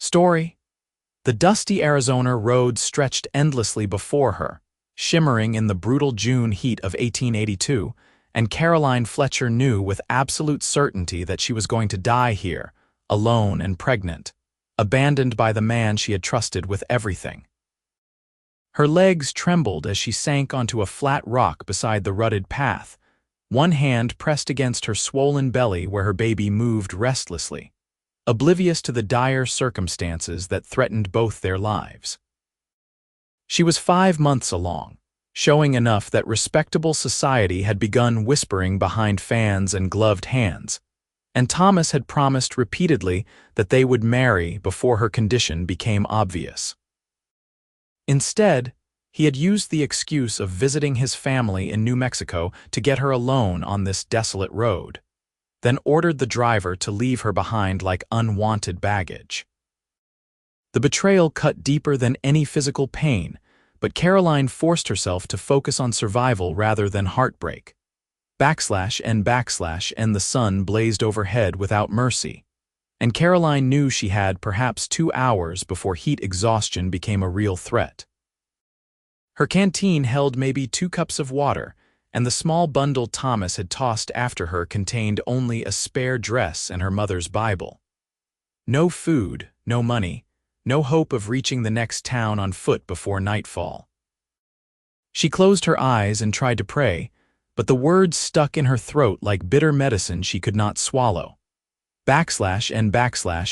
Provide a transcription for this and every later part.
Story. The dusty Arizona road stretched endlessly before her, shimmering in the brutal June heat of 1882, and Caroline Fletcher knew with absolute certainty that she was going to die here, alone and pregnant, abandoned by the man she had trusted with everything. Her legs trembled as she sank onto a flat rock beside the rutted path, one hand pressed against her swollen belly where her baby moved restlessly, oblivious to the dire circumstances that threatened both their lives. She was 5 months along, showing enough that respectable society had begun whispering behind fans and gloved hands, and Thomas had promised repeatedly that they would marry before her condition became obvious. Instead, he had used the excuse of visiting his family in New Mexico to get her alone on this desolate road, then ordered the driver to leave her behind like unwanted baggage. The betrayal cut deeper than any physical pain, but Caroline forced herself to focus on survival rather than heartbreak. Backslash and the sun blazed overhead without mercy, and Caroline knew she had perhaps 2 hours before heat exhaustion became a real threat. Her canteen held maybe 2 cups of water, and the small bundle Thomas had tossed after her contained only a spare dress and her mother's Bible. No food, no money, no hope of reaching the next town on foot before nightfall. She closed her eyes and tried to pray, but the words stuck in her throat like bitter medicine she could not swallow. Backslash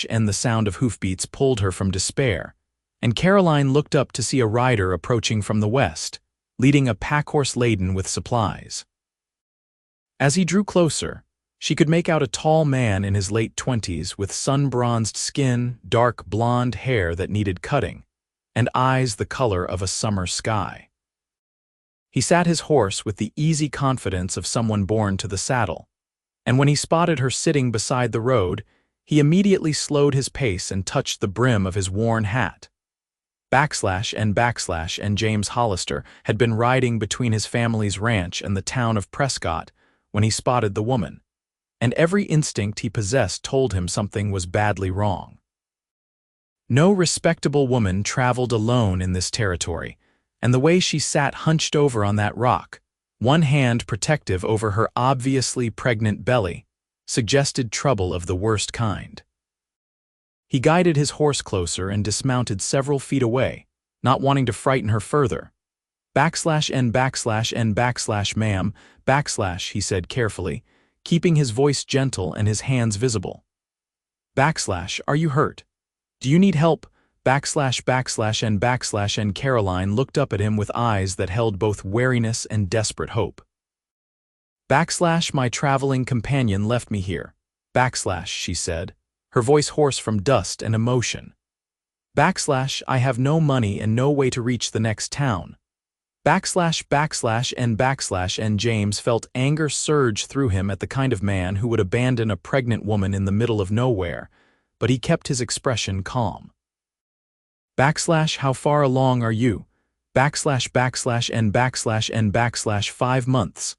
and the sound of hoofbeats pulled her from despair, and Caroline looked up to see a rider approaching from the west, leading a packhorse laden with supplies. As he drew closer, she could make out a tall man in his late 20s with sun-bronzed skin, dark blonde hair that needed cutting, and eyes the color of a summer sky. He sat his horse with the easy confidence of someone born to the saddle, and when he spotted her sitting beside the road, he immediately slowed his pace and touched the brim of his worn hat. Backslash and James Hollister had been riding between his family's ranch and the town of Prescott when he spotted the woman, and every instinct he possessed told him something was badly wrong. No respectable woman traveled alone in this territory, and the way she sat hunched over on that rock, one hand protective over her obviously pregnant belly, suggested trouble of the worst kind. He guided his horse closer and dismounted several feet away, not wanting to frighten her further. Backslash, ma'am, he said carefully, keeping his voice gentle and his hands visible. Backslash, are you hurt? Do you need help? Backslash, and Caroline looked up at him with eyes that held both wariness and desperate hope. Backslash, my traveling companion left me here. Backslash, she said, her voice hoarse from dust and emotion. Backslash, I have no money and no way to reach the next town. Backslash, and James felt anger surge through him at the kind of man who would abandon a pregnant woman in the middle of nowhere, but he kept his expression calm. Backslash, how far along are you? Backslash, and 5 months.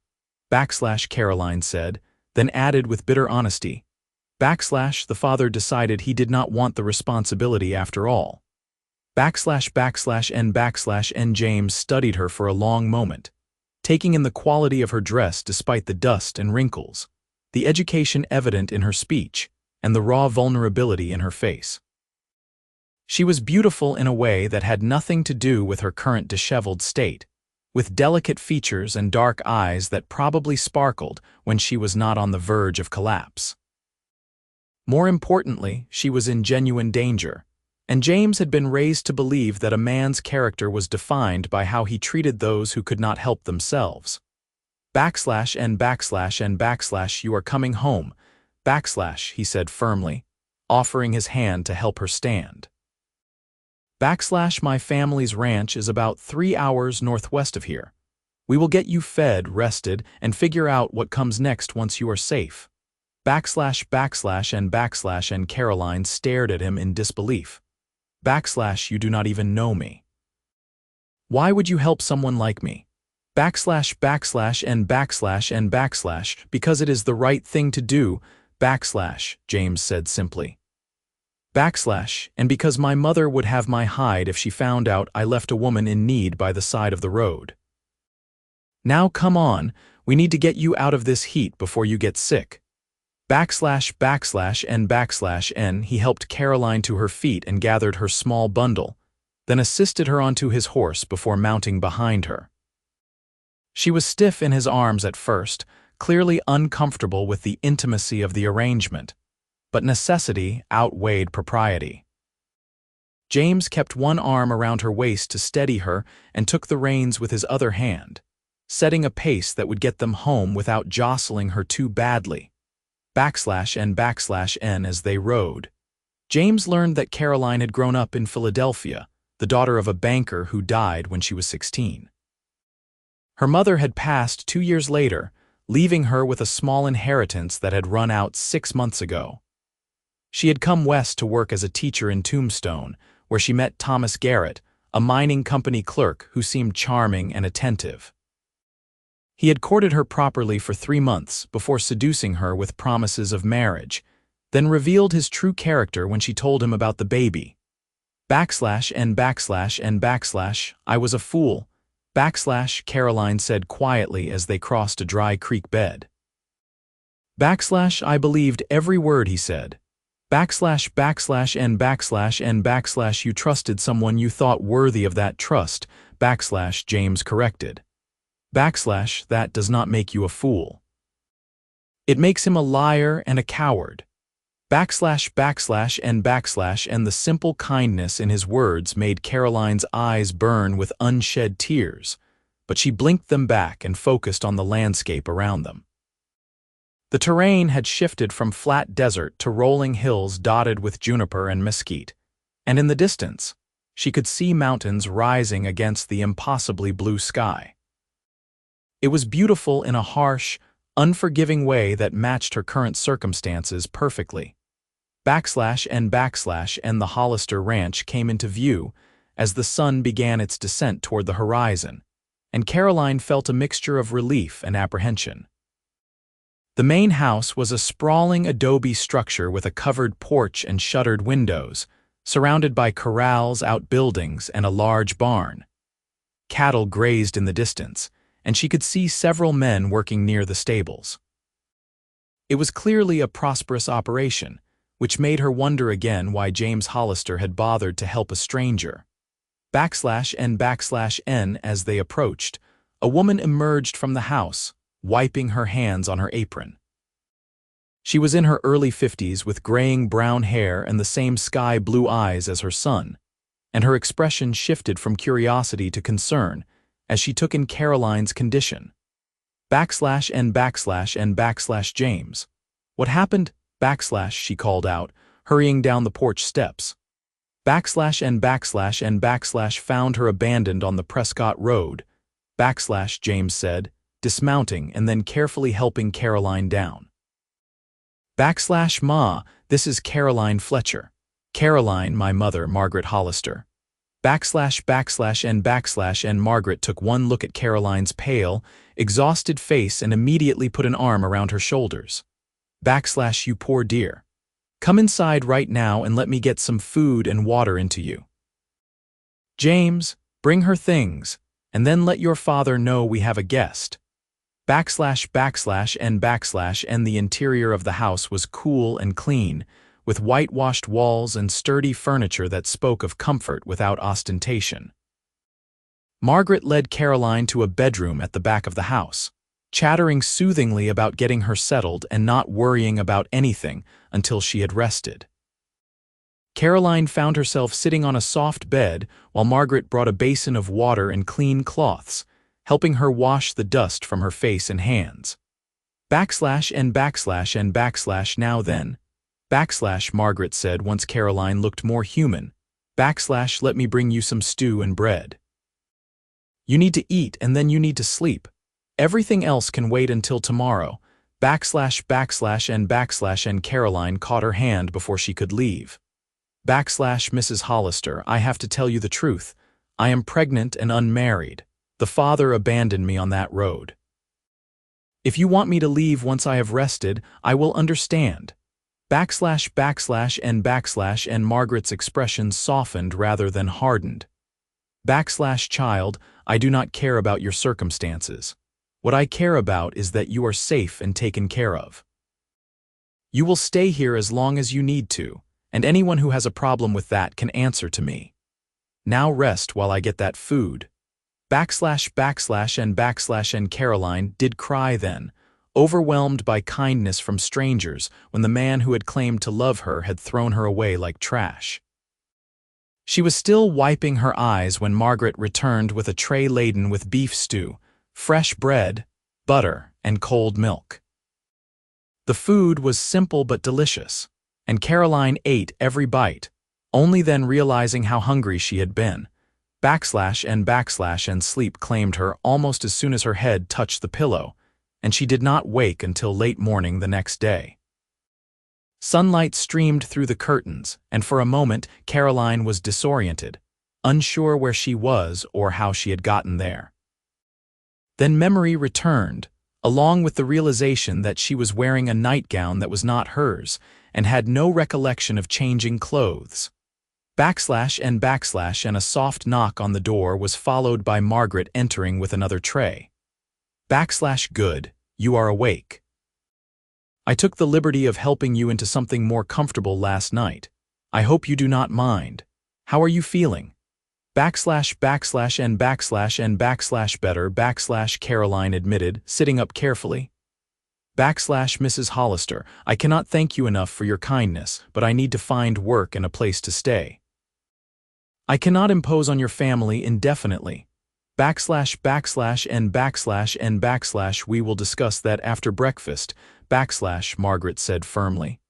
Backslash, Caroline said, then added with bitter honesty. Backslash, the father decided he did not want the responsibility after all. Backslash, and James studied her for a long moment, taking in the quality of her dress despite the dust and wrinkles, the education evident in her speech, and the raw vulnerability in her face. She was beautiful in a way that had nothing to do with her current disheveled state, with delicate features and dark eyes that probably sparkled when she was not on the verge of collapse. More importantly, she was in genuine danger, and James had been raised to believe that a man's character was defined by how he treated those who could not help themselves. Backslash, and you are coming home. Backslash, he said firmly, offering his hand to help her stand. Backslash, my family's ranch is about 3 hours northwest of here. We will get you fed, rested, and figure out what comes next once you are safe. Backslash, and Caroline stared at him in disbelief. Backslash, you do not even know me. Why would you help someone like me? Backslash, and because it is the right thing to do. Backslash, James said simply. And because my mother would have my hide if she found out I left a woman in need by the side of the road. Now come on, we need to get you out of this heat before you get sick. And he helped Caroline to her feet and gathered her small bundle, then assisted her onto his horse before mounting behind her. She was stiff in his arms at first, clearly uncomfortable with the intimacy of the arrangement, but necessity outweighed propriety. James kept one arm around her waist to steady her and took the reins with his other hand, setting a pace that would get them home without jostling her too badly. And as they rode. James learned that Caroline had grown up in Philadelphia, the daughter of a banker who died when she was 16. Her mother had passed 2 years later, leaving her with a small inheritance that had run out 6 months ago. She had come west to work as a teacher in Tombstone, where she met Thomas Garrett, a mining company clerk who seemed charming and attentive. He had courted her properly for 3 months before seducing her with promises of marriage, then revealed his true character when she told him about the baby. I was a fool. Caroline said quietly as they crossed a dry creek bed. I believed every word he said. You trusted someone you thought worthy of that trust, James corrected. That does not make you a fool. It makes him a liar and a coward. And the simple kindness in his words made Caroline's eyes burn with unshed tears, but she blinked them back and focused on the landscape around them. The terrain had shifted from flat desert to rolling hills dotted with juniper and mesquite, and in the distance, she could see mountains rising against the impossibly blue sky. It was beautiful in a harsh, unforgiving way that matched her current circumstances perfectly. And the Hollister Ranch came into view as the sun began its descent toward the horizon, and Caroline felt a mixture of relief and apprehension. The main house was a sprawling adobe structure with a covered porch and shuttered windows, surrounded by corrals, outbuildings, and a large barn. Cattle grazed in the distance, and she could see several men working near the stables. It was clearly a prosperous operation, which made her wonder again why James Hollister had bothered to help a stranger. As they approached, a woman emerged from the house, wiping her hands on her apron. She was in her early 50s with graying brown hair and the same sky-blue eyes as her son, and her expression shifted from curiosity to concern as she took in Caroline's condition. James. What happened? She called out, hurrying down the porch steps. Found her abandoned on the Prescott Road, James said, dismounting and then carefully helping Caroline down. Ma, this is Caroline Fletcher. Caroline, my mother, Margaret Hollister. And Margaret took one look at Caroline's pale, exhausted face and immediately put an arm around her shoulders. You poor dear. Come inside right now and let me get some food and water into you. James, bring her things, and then let your father know we have a guest. And the interior of the house was cool and clean, with whitewashed walls and sturdy furniture that spoke of comfort without ostentation. Margaret led Caroline to a bedroom at the back of the house, chattering soothingly about getting her settled and not worrying about anything until she had rested. Caroline found herself sitting on a soft bed while Margaret brought a basin of water and clean cloths, helping her wash the dust from her face and hands. Now then. Margaret said once Caroline looked more human. Let me bring you some stew and bread. You need to eat and then you need to sleep. Everything else can wait until tomorrow. And Caroline caught her hand before she could leave. Mrs. Hollister, I have to tell you the truth. I am pregnant and unmarried. The father abandoned me on that road. If you want me to leave once I have rested, I will understand. And Margaret's expression softened rather than hardened. Child, I do not care about your circumstances. What I care about is that you are safe and taken care of. You will stay here as long as you need to, and anyone who has a problem with that can answer to me. Now rest while I get that food. And Caroline did cry then, overwhelmed by kindness from strangers when the man who had claimed to love her had thrown her away like trash. She was still wiping her eyes when Margaret returned with a tray laden with beef stew, fresh bread, butter, and cold milk. The food was simple but delicious, and Caroline ate every bite, only then realizing how hungry she had been. And sleep claimed her almost as soon as her head touched the pillow, and she did not wake until late morning the next day. Sunlight streamed through the curtains, and for a moment Caroline was disoriented, unsure where she was or how she had gotten there. Then memory returned, along with the realization that she was wearing a nightgown that was not hers and had no recollection of changing clothes. And a soft knock on the door was followed by Margaret entering with another tray. Good, you are awake. I took the liberty of helping you into something more comfortable last night. I hope you do not mind. How are you feeling? And better, Caroline admitted, sitting up carefully. Mrs. Hollister, I cannot thank you enough for your kindness, but I need to find work and a place to stay. I cannot impose on your family indefinitely. And we will discuss that after breakfast, Margaret said firmly.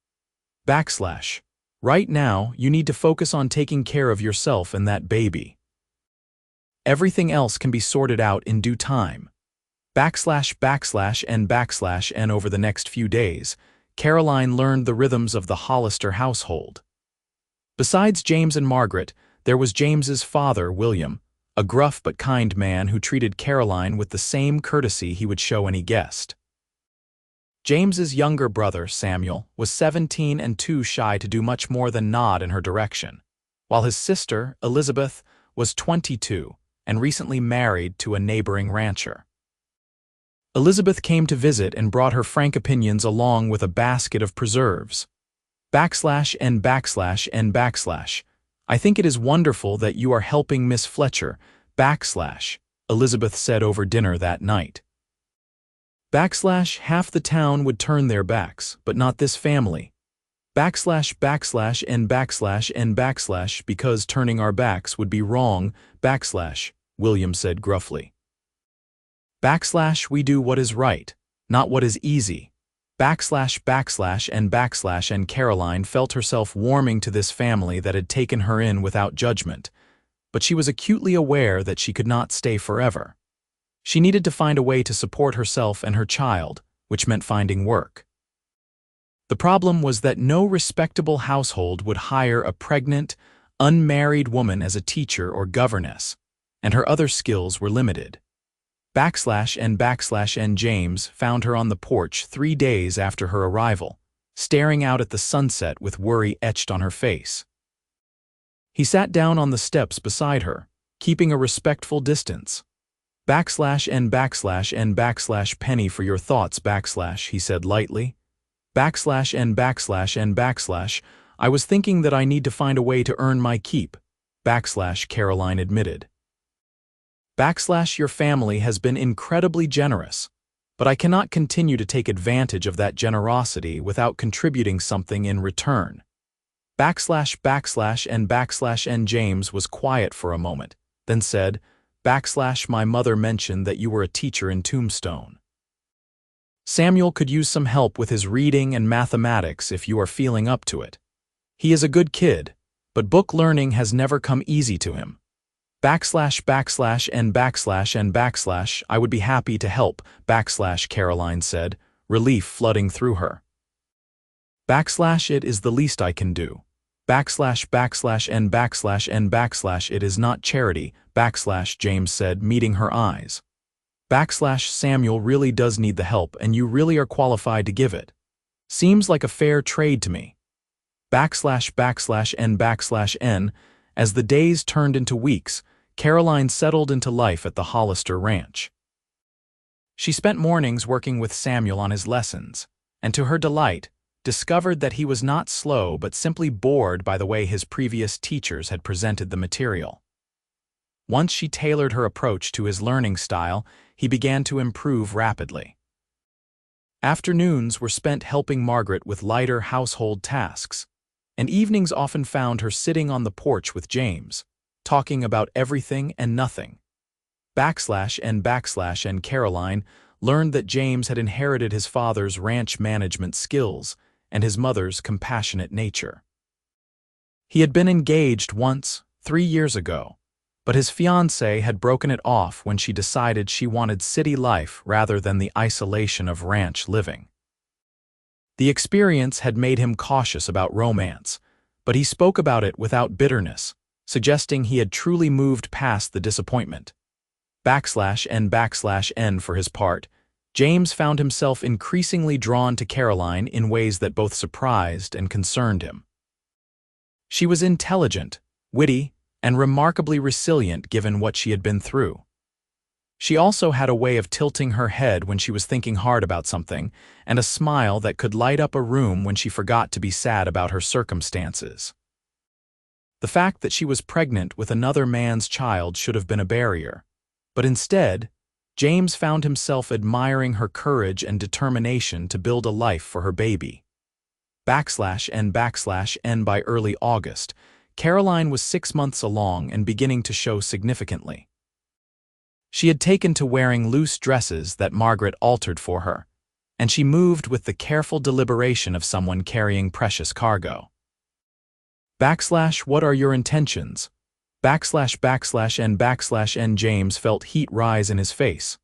Right now, you need to focus on taking care of yourself and that baby. Everything else can be sorted out in due time. And over the next few days, Caroline learned the rhythms of the Hollister household. Besides James and Margaret, there was James's father, William, a gruff but kind man who treated Caroline with the same courtesy he would show any guest. James's younger brother, Samuel, was 17 and too shy to do much more than nod in her direction, while his sister, Elizabeth, was 22 and recently married to a neighboring rancher. Elizabeth came to visit and brought her frank opinions along with a basket of preserves. And I think it is wonderful that you are helping Miss Fletcher, Elizabeth said over dinner that night. Half the town would turn their backs, but not this family. And because turning our backs would be wrong, William said gruffly. We do what is right, not what is easy. And Caroline felt herself warming to this family that had taken her in without judgment, but she was acutely aware that she could not stay forever. She needed to find a way to support herself and her child, which meant finding work. The problem was that no respectable household would hire a pregnant, unmarried woman as a teacher or governess, and her other skills were limited. And James found her on the porch 3 days after her arrival, staring out at the sunset with worry etched on her face. He sat down on the steps beside her, keeping a respectful distance. And penny for your thoughts, he said lightly. And I was thinking that I need to find a way to earn my keep, Caroline admitted. Your family has been incredibly generous, but I cannot continue to take advantage of that generosity without contributing something in return. And James was quiet for a moment, then said, my mother mentioned that you were a teacher in Tombstone. Samuel could use some help with his reading and mathematics if you are feeling up to it. He is a good kid, but book learning has never come easy to him. I would be happy to help, Caroline said, relief flooding through her. It is the least I can do. And it is not charity, James said, meeting her eyes. Samuel really does need the help and you really are qualified to give it. Seems like a fair trade to me. //n/n. As the days turned into weeks, Caroline settled into life at the Hollister Ranch. She spent mornings working with Samuel on his lessons, and to her delight, discovered that he was not slow but simply bored by the way his previous teachers had presented the material. Once she tailored her approach to his learning style, he began to improve rapidly. Afternoons were spent helping Margaret with lighter household tasks, and evenings often found her sitting on the porch with James, talking about everything and nothing. /n/n Caroline learned that James had inherited his father's ranch management skills and his mother's compassionate nature. He had been engaged once, 3 years ago, but his fiancée had broken it off when she decided she wanted city life rather than the isolation of ranch living. The experience had made him cautious about romance, but he spoke about it without bitterness, suggesting he had truly moved past the disappointment. /n/n For his part, James found himself increasingly drawn to Caroline in ways that both surprised and concerned him. She was intelligent, witty, and remarkably resilient given what she had been through. She also had a way of tilting her head when she was thinking hard about something, and a smile that could light up a room when she forgot to be sad about her circumstances. The fact that she was pregnant with another man's child should have been a barrier, but instead, James found himself admiring her courage and determination to build a life for her baby. /n/n By early August, Caroline was 6 months along and beginning to show significantly. She had taken to wearing loose dresses that Margaret altered for her, and she moved with the careful deliberation of someone carrying precious cargo. /What are your intentions? /n/n James felt heat rise in his face.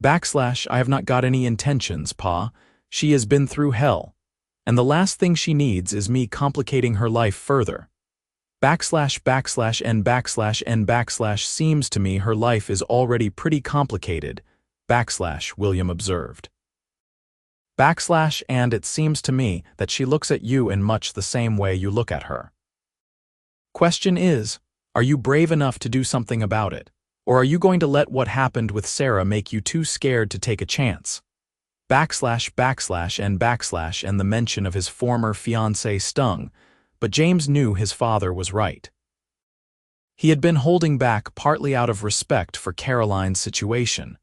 I have not got any intentions, Pa. She has been through hell, and the last thing she needs is me complicating her life further. /n/n Seems to me her life is already pretty complicated, William observed. And it seems to me that she looks at you in much the same way you look at her. Question is, are you brave enough to do something about it, or are you going to let what happened with Sarah make you too scared to take a chance? And the mention of his former fiancée stung, but James knew his father was right. He had been holding back partly out of respect for Caroline's situation,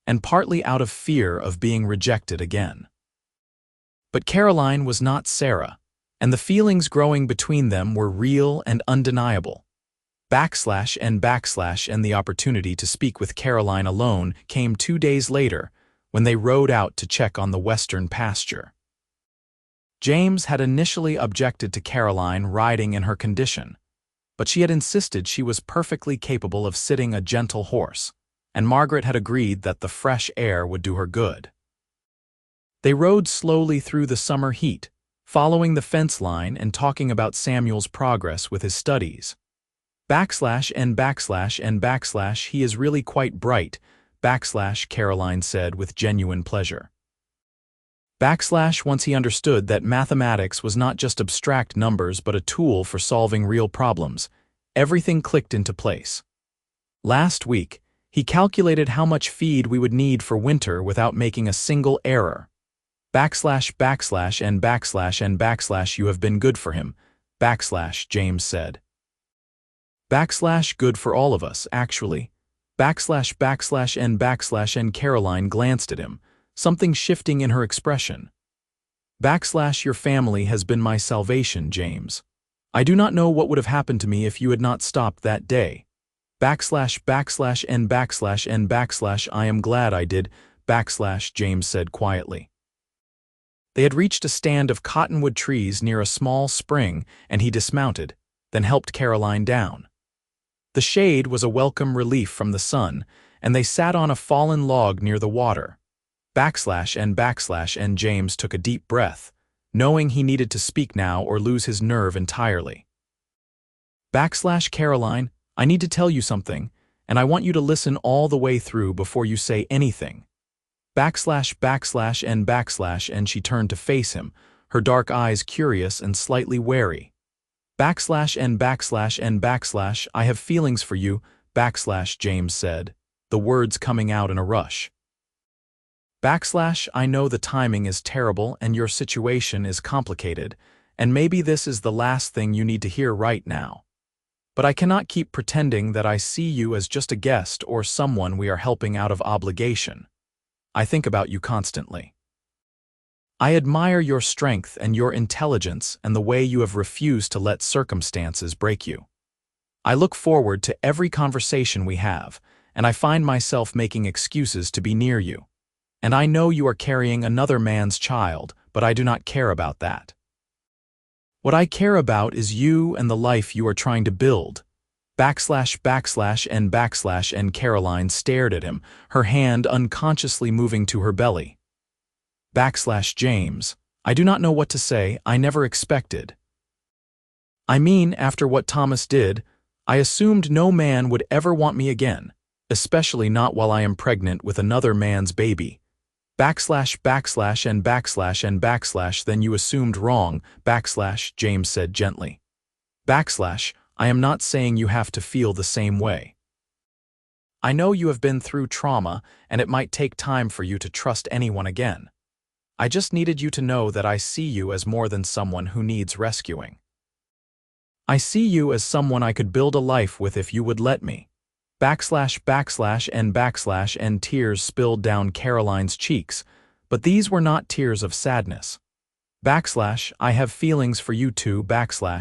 and partly out of fear of being rejected again. But Caroline was not Sarah, and the feelings growing between them were real and undeniable. And the opportunity to speak with Caroline alone came 2 days later, when they rode out to check on the western pasture. James had initially objected to Caroline riding in her condition, but she had insisted she was perfectly capable of sitting a gentle horse, and Margaret had agreed that the fresh air would do her good. They rode slowly through the summer heat, following the fence line and talking about Samuel's progress with his studies. And he is really quite bright, Caroline said with genuine pleasure. Once he understood that mathematics was not just abstract numbers but a tool for solving real problems, everything clicked into place. Last week, he calculated how much feed we would need for winter without making a single error. And you have been good for him, James said. Good for all of us, actually. And Caroline glanced at him, something shifting in her expression. Your family has been my salvation, James. I do not know what would have happened to me if you had not stopped that day. And I am glad I did, James said quietly. They had reached a stand of cottonwood trees near a small spring, and he dismounted, then helped Caroline down. The shade was a welcome relief from the sun, and they sat on a fallen log near the water. And James took a deep breath, knowing he needed to speak now or lose his nerve entirely. Caroline, I need to tell you something, and I want you to listen all the way through before you say anything. And she turned to face him, her dark eyes curious and slightly wary. I have feelings for you, James said, the words coming out in a rush. I know the timing is terrible and your situation is complicated, and maybe this is the last thing you need to hear right now. But I cannot keep pretending that I see you as just a guest or someone we are helping out of obligation. I think about you constantly. I admire your strength and your intelligence and the way you have refused to let circumstances break you. I look forward to every conversation we have, and I find myself making excuses to be near you. And I know you are carrying another man's child, but I do not care about that. What I care about is you and the life you are trying to build. And Caroline stared at him, her hand unconsciously moving to her belly. James, I do not know what to say, I never expected. I mean, after what Thomas did, I assumed no man would ever want me again, especially not while I am pregnant with another man's baby. Then you assumed wrong, James said gently. I am not saying you have to feel the same way. I know you have been through trauma and it might take time for you to trust anyone again. I just needed you to know that I see you as more than someone who needs rescuing. I see you as someone I could build a life with if you would let me. And tears spilled down Caroline's cheeks, but these were not tears of sadness. I have feelings for you too,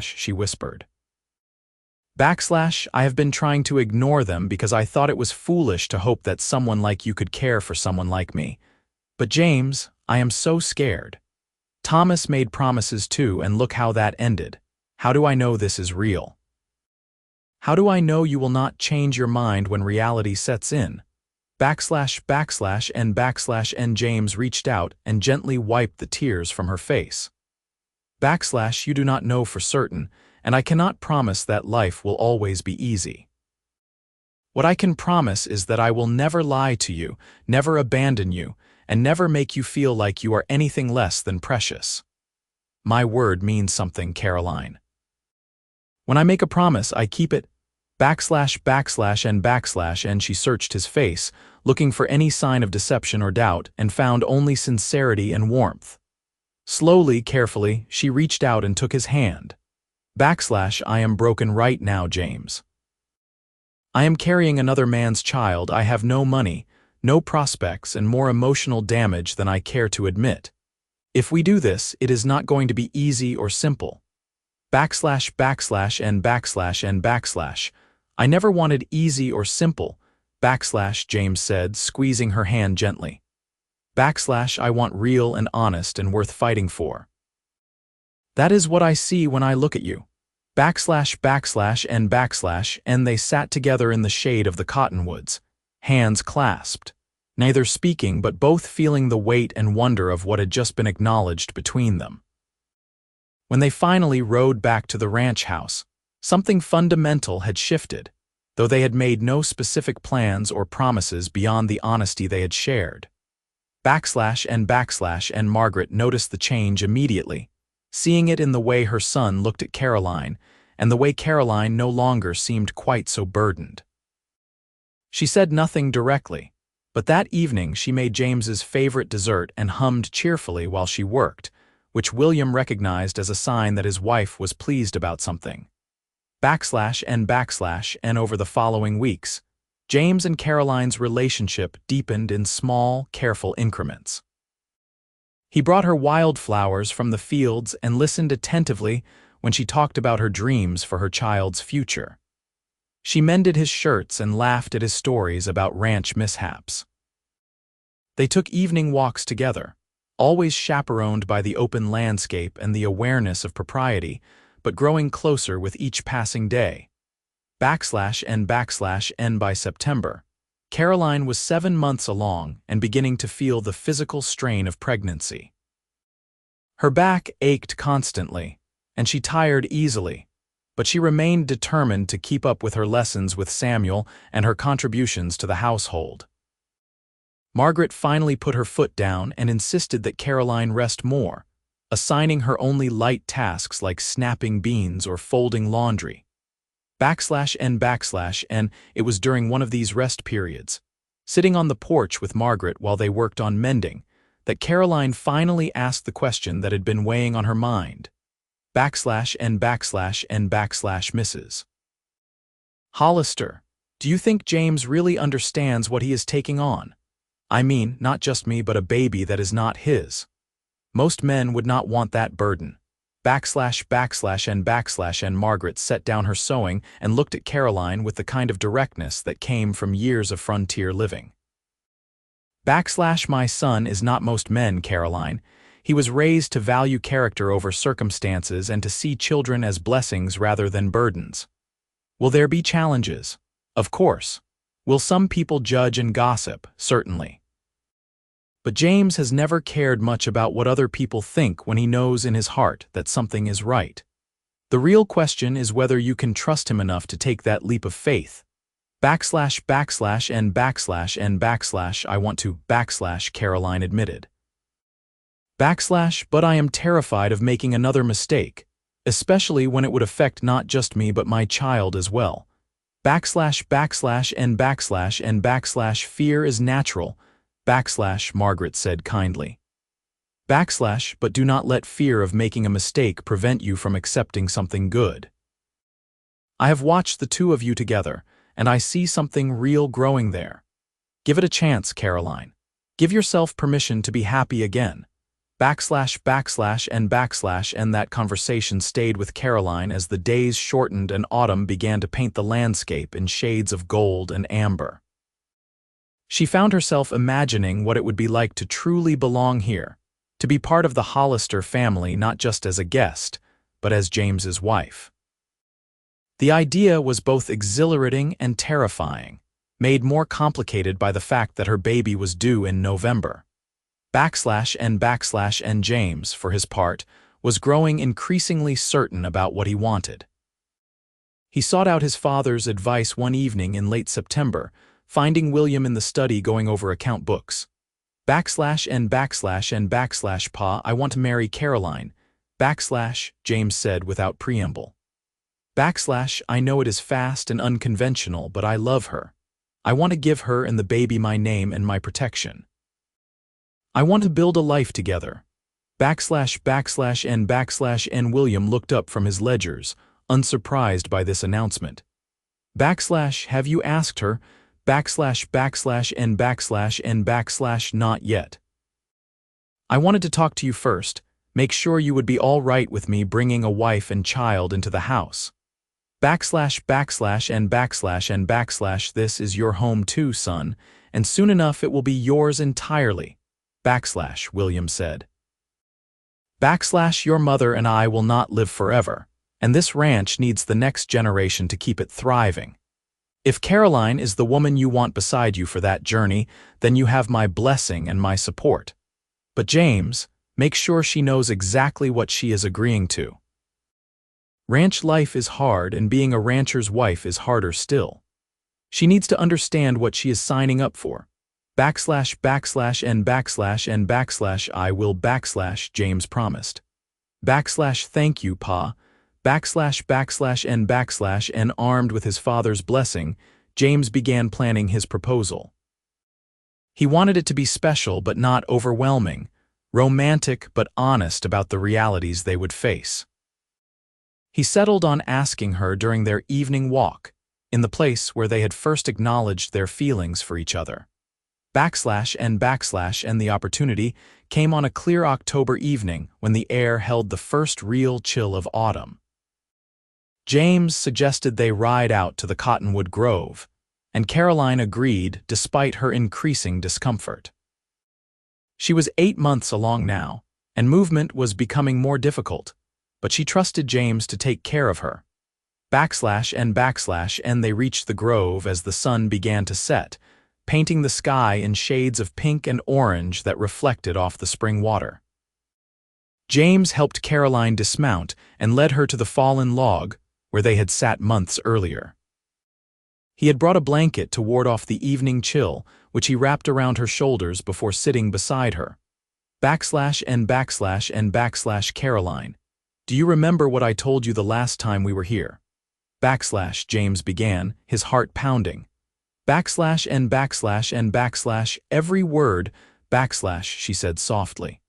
she whispered. I have been trying to ignore them because I thought it was foolish to hope that someone like you could care for someone like me. But James, I am so scared. Thomas made promises too, and look how that ended. How do I know this is real? How do I know you will not change your mind when reality sets in? And James reached out and gently wiped the tears from her face. You do not know for certain, and I cannot promise that life will always be easy. What I can promise is that I will never lie to you, never abandon you, and never make you feel like you are anything less than precious. My word means something, Caroline. When I make a promise, I keep it. And she searched his face, looking for any sign of deception or doubt, and found only sincerity and warmth. Slowly, carefully, she reached out and took his hand. I am broken right now, James. I am carrying another man's child. I have no money, no prospects, and more emotional damage than I care to admit. If we do this, it is not going to be easy or simple. I never wanted easy or simple, James said, squeezing her hand gently. I want real and honest and worth fighting for. That is what I see when I look at you. And they sat together in the shade of the cottonwoods, hands clasped, neither speaking but both feeling the weight and wonder of what had just been acknowledged between them. When they finally rode back to the ranch house, something fundamental had shifted, though they had made no specific plans or promises beyond the honesty they had shared. And Margaret noticed the change immediately, seeing it in the way her son looked at Caroline, and the way Caroline no longer seemed quite so burdened. She said nothing directly, but that evening she made James's favorite dessert and hummed cheerfully while she worked, which William recognized as a sign that his wife was pleased about something. And over the following weeks, James and Caroline's relationship deepened in small, careful increments. He brought her wildflowers from the fields and listened attentively when she talked about her dreams for her child's future. She mended his shirts and laughed at his stories about ranch mishaps. They took evening walks together, always chaperoned by the open landscape and the awareness of propriety, but growing closer with each passing day. And by September, Caroline was 7 months along and beginning to feel the physical strain of pregnancy. Her back ached constantly, and she tired easily, but she remained determined to keep up with her lessons with Samuel and her contributions to the household. Margaret finally put her foot down and insisted that Caroline rest more, assigning her only light tasks like snapping beans or folding laundry. And it was during one of these rest periods, sitting on the porch with Margaret while they worked on mending, that Caroline finally asked the question that had been weighing on her mind. And Mrs. Hollister, do you think James really understands what he is taking on? I mean, not just me, but a baby that is not his. Most men would not want that burden. And Margaret set down her sewing and looked at Caroline with the kind of directness that came from years of frontier living. My son is not most men, Caroline. He was raised to value character over circumstances and to see children as blessings rather than burdens. Will there be challenges? Of course. Will some people judge and gossip? Certainly. But James has never cared much about what other people think when he knows in his heart that something is right. The real question is whether you can trust him enough to take that leap of faith. I want to, Caroline admitted. But I am terrified of making another mistake, especially when it would affect not just me but my child as well. Fear is natural, Margaret said kindly. But do not let fear of making a mistake prevent you from accepting something good. I have watched the two of you together, and I see something real growing there. Give it a chance, Caroline. Give yourself permission to be happy again. And that conversation stayed with Caroline as the days shortened and autumn began to paint the landscape in shades of gold and amber. She found herself imagining what it would be like to truly belong here, to be part of the Hollister family not just as a guest, but as James's wife. The idea was both exhilarating and terrifying, made more complicated by the fact that her baby was due in November. And James, for his part, was growing increasingly certain about what he wanted. He sought out his father's advice one evening in late September, finding William in the study going over account books. Pa, I want to marry Caroline, James said without preamble. I know it is fast and unconventional, but I love her. I want to give her and the baby my name and my protection. I want to build a life together. And William looked up from his ledgers, unsurprised by this announcement. Have you asked her? Not yet. I wanted to talk to you first, make sure you would be all right with me bringing a wife and child into the house. This is your home too, son, and soon enough it will be yours entirely, William said. Your mother and I will not live forever, and this ranch needs the next generation to keep it thriving. If Caroline is the woman you want beside you for that journey, then you have my blessing and my support. But James, make sure she knows exactly what she is agreeing to. Ranch life is hard, and being a rancher's wife is harder still. She needs to understand what she is signing up for. I will, James promised. Thank you, Pa. And armed with his father's blessing, James began planning his proposal. He wanted it to be special but not overwhelming, romantic but honest about the realities they would face. He settled on asking her during their evening walk, in the place where they had first acknowledged their feelings for each other. And the opportunity came on a clear October evening when the air held the first real chill of autumn. James suggested they ride out to the Cottonwood Grove, and Caroline agreed despite her increasing discomfort. She was 8 months along now, and movement was becoming more difficult, but she trusted James to take care of her. And they reached the grove as the sun began to set, painting the sky in shades of pink and orange that reflected off the spring water. James helped Caroline dismount and led her to the fallen log where they had sat months earlier. He had brought a blanket to ward off the evening chill, which he wrapped around her shoulders before sitting beside her. /N// Caroline. Do you remember what I told you the last time we were here? / James began, his heart pounding. /N// every word, / she said softly.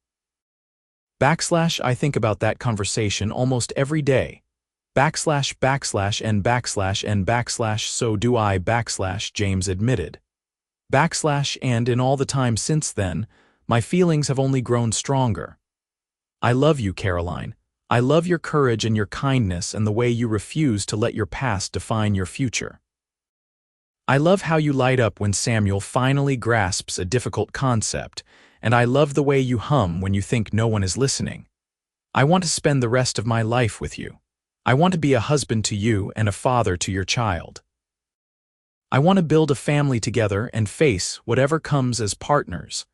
/ I think about that conversation almost every day. / N// so do I / James admitted. / And in all the time since then, my feelings have only grown stronger. I love you, Caroline. I love your courage and your kindness and the way you refuse to let your past define your future. I love how you light up when Samuel finally grasps a difficult concept, and I love the way you hum when you think no one is listening. I want to spend the rest of my life with you. I want to be a husband to you and a father to your child. I want to build a family together and face whatever comes as partners.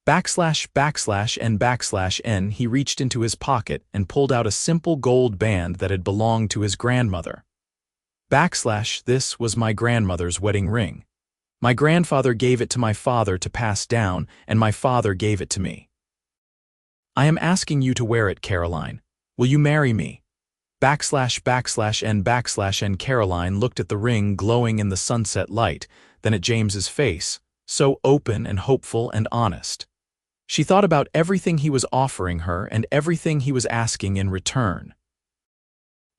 / N// He reached into his pocket and pulled out a simple gold band that had belonged to his grandmother. / This was my grandmother's wedding ring. My grandfather gave it to my father to pass down, and my father gave it to me. I am asking you to wear it, Caroline. Will you marry me? / N// and Caroline looked at the ring glowing in the sunset light, then at James's face, so open and hopeful and honest. She thought about everything he was offering her and everything he was asking in return.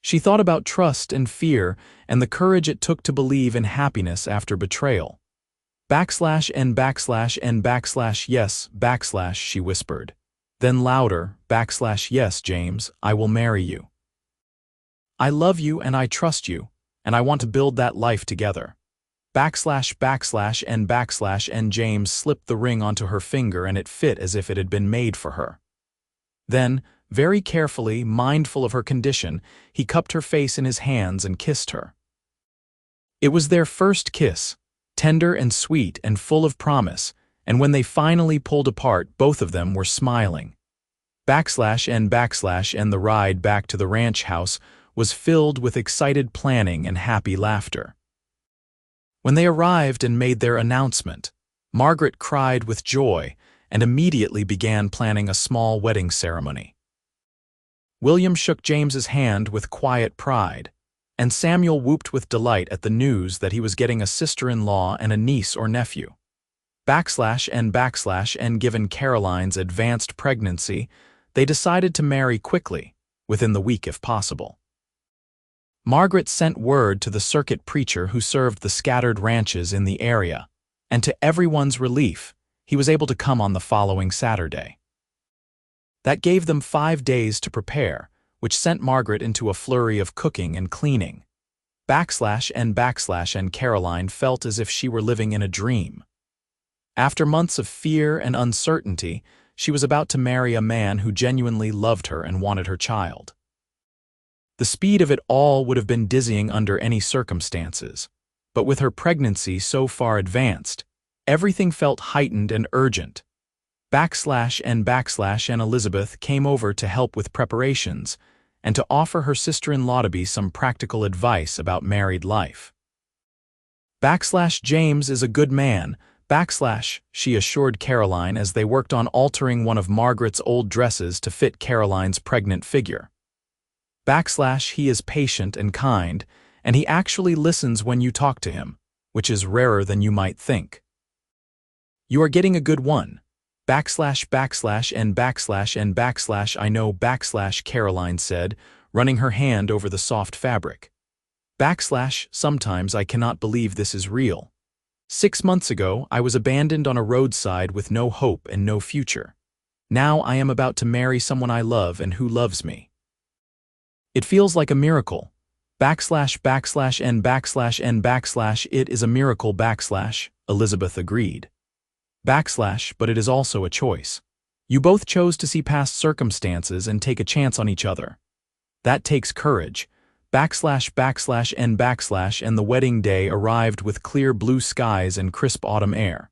She thought about trust and fear and the courage it took to believe in happiness after betrayal. / N// yes, / she whispered. Then louder, / yes, James, I will marry you. I love you and I trust you, and I want to build that life together. / and James slipped the ring onto her finger and it fit as if it had been made for her. Then, very carefully, mindful of her condition, he cupped her face in his hands and kissed her. It was their first kiss, tender and sweet and full of promise, and when they finally pulled apart, both of them were smiling. / and the ride back to the ranch house was filled with excited planning and happy laughter. When they arrived and made their announcement, Margaret cried with joy and immediately began planning a small wedding ceremony. William shook James's hand with quiet pride, and Samuel whooped with delight at the news that he was getting a sister-in-law and a niece or nephew. / and given Caroline's advanced pregnancy, they decided to marry quickly, within the week if possible. Margaret sent word to the circuit preacher who served the scattered ranches in the area, and to everyone's relief, he was able to come on the following Saturday. That gave them 5 days to prepare, which sent Margaret into a flurry of cooking and cleaning. / and Caroline felt as if she were living in a dream. After months of fear and uncertainty, she was about to marry a man who genuinely loved her and wanted her child. The speed of it all would have been dizzying under any circumstances, but with her pregnancy so far advanced, everything felt heightened and urgent. / and Elizabeth came over to help with preparations and to offer her sister-in-law-to-be some practical advice about married life. / James is a good man, / she assured Caroline as they worked on altering one of Margaret's old dresses to fit Caroline's pregnant figure. / He is patient and kind, and he actually listens when you talk to him, which is rarer than you might think. You are getting a good one. / and I know / Caroline said, running her hand over the soft fabric. / Sometimes I cannot believe this is real. 6 months ago, I was abandoned on a roadside with no hope and no future. Now I am about to marry someone I love and who loves me. It feels like a miracle. / and it is a miracle / Elizabeth agreed. / But it is also a choice. You both chose to see past circumstances and take a chance on each other. That takes courage. / and the wedding day arrived with clear blue skies and crisp autumn air.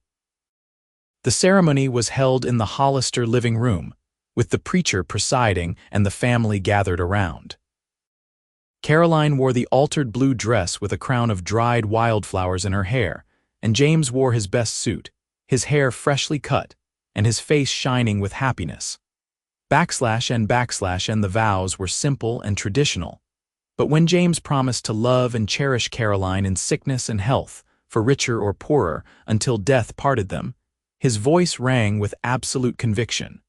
The ceremony was held in the Hollister living room, with the preacher presiding and the family gathered around. Caroline wore the altered blue dress with a crown of dried wildflowers in her hair, and James wore his best suit, his hair freshly cut, and his face shining with happiness. And the vows were simple and traditional. But when James promised to love and cherish Caroline in sickness and health, for richer or poorer, until death parted them, his voice rang with absolute conviction.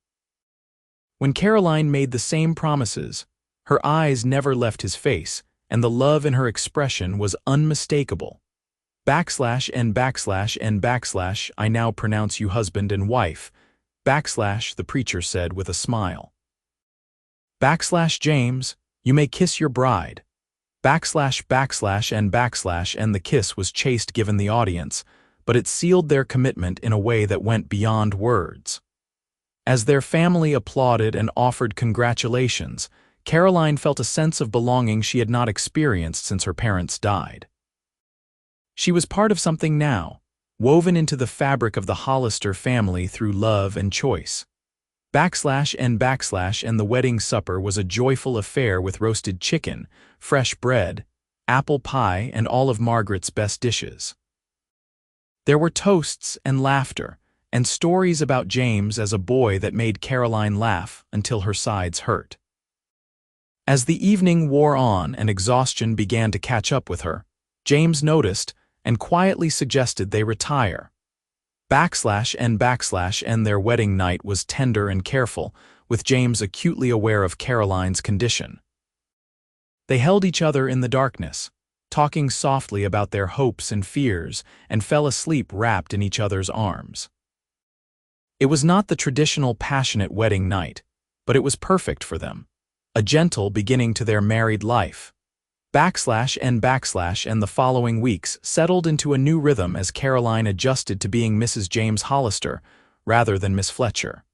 When Caroline made the same promises, her eyes never left his face, and the love in her expression was unmistakable. I now pronounce you husband and wife, the preacher said with a smile. James, you may kiss your bride. And the kiss was chaste given the audience, but it sealed their commitment in a way that went beyond words. As their family applauded and offered congratulations, Caroline felt a sense of belonging she had not experienced since her parents died. She was part of something now, woven into the fabric of the Hollister family through love and choice. And the wedding supper was a joyful affair with roasted chicken, fresh bread, apple pie, and all of Margaret's best dishes. There were toasts and laughter, and stories about James as a boy that made Caroline laugh until her sides hurt. As the evening wore on and exhaustion began to catch up with her, James noticed and quietly suggested they retire. And their wedding night was tender and careful, with James acutely aware of Caroline's condition. They held each other in the darkness, talking softly about their hopes and fears, and fell asleep wrapped in each other's arms. It was not the traditional passionate wedding night, but it was perfect for them, a gentle beginning to their married life. And the following weeks settled into a new rhythm as Caroline adjusted to being Mrs. James Hollister rather than Miss Fletcher.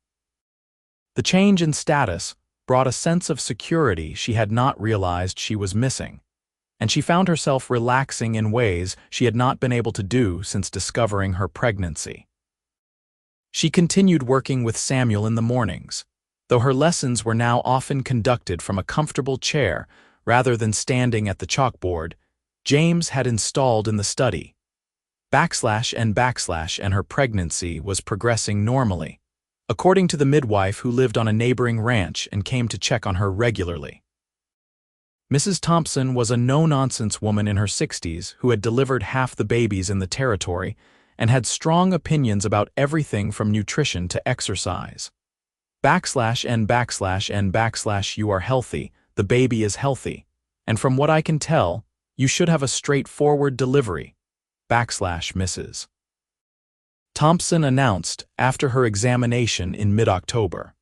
The change in status brought a sense of security she had not realized she was missing, and she found herself relaxing in ways she had not been able to do since discovering her pregnancy. She continued working with Samuel in the mornings, though her lessons were now often conducted from a comfortable chair rather than standing at the chalkboard James had installed in the study. And her pregnancy was progressing normally, according to the midwife who lived on a neighboring ranch and came to check on her regularly. Mrs. Thompson was a no-nonsense woman in her 60s who had delivered half the babies in the territory and had strong opinions about everything from nutrition to exercise. And you are healthy, the baby is healthy, and from what I can tell, you should have a straightforward delivery. Mrs. Thompson announced after her examination in mid-October.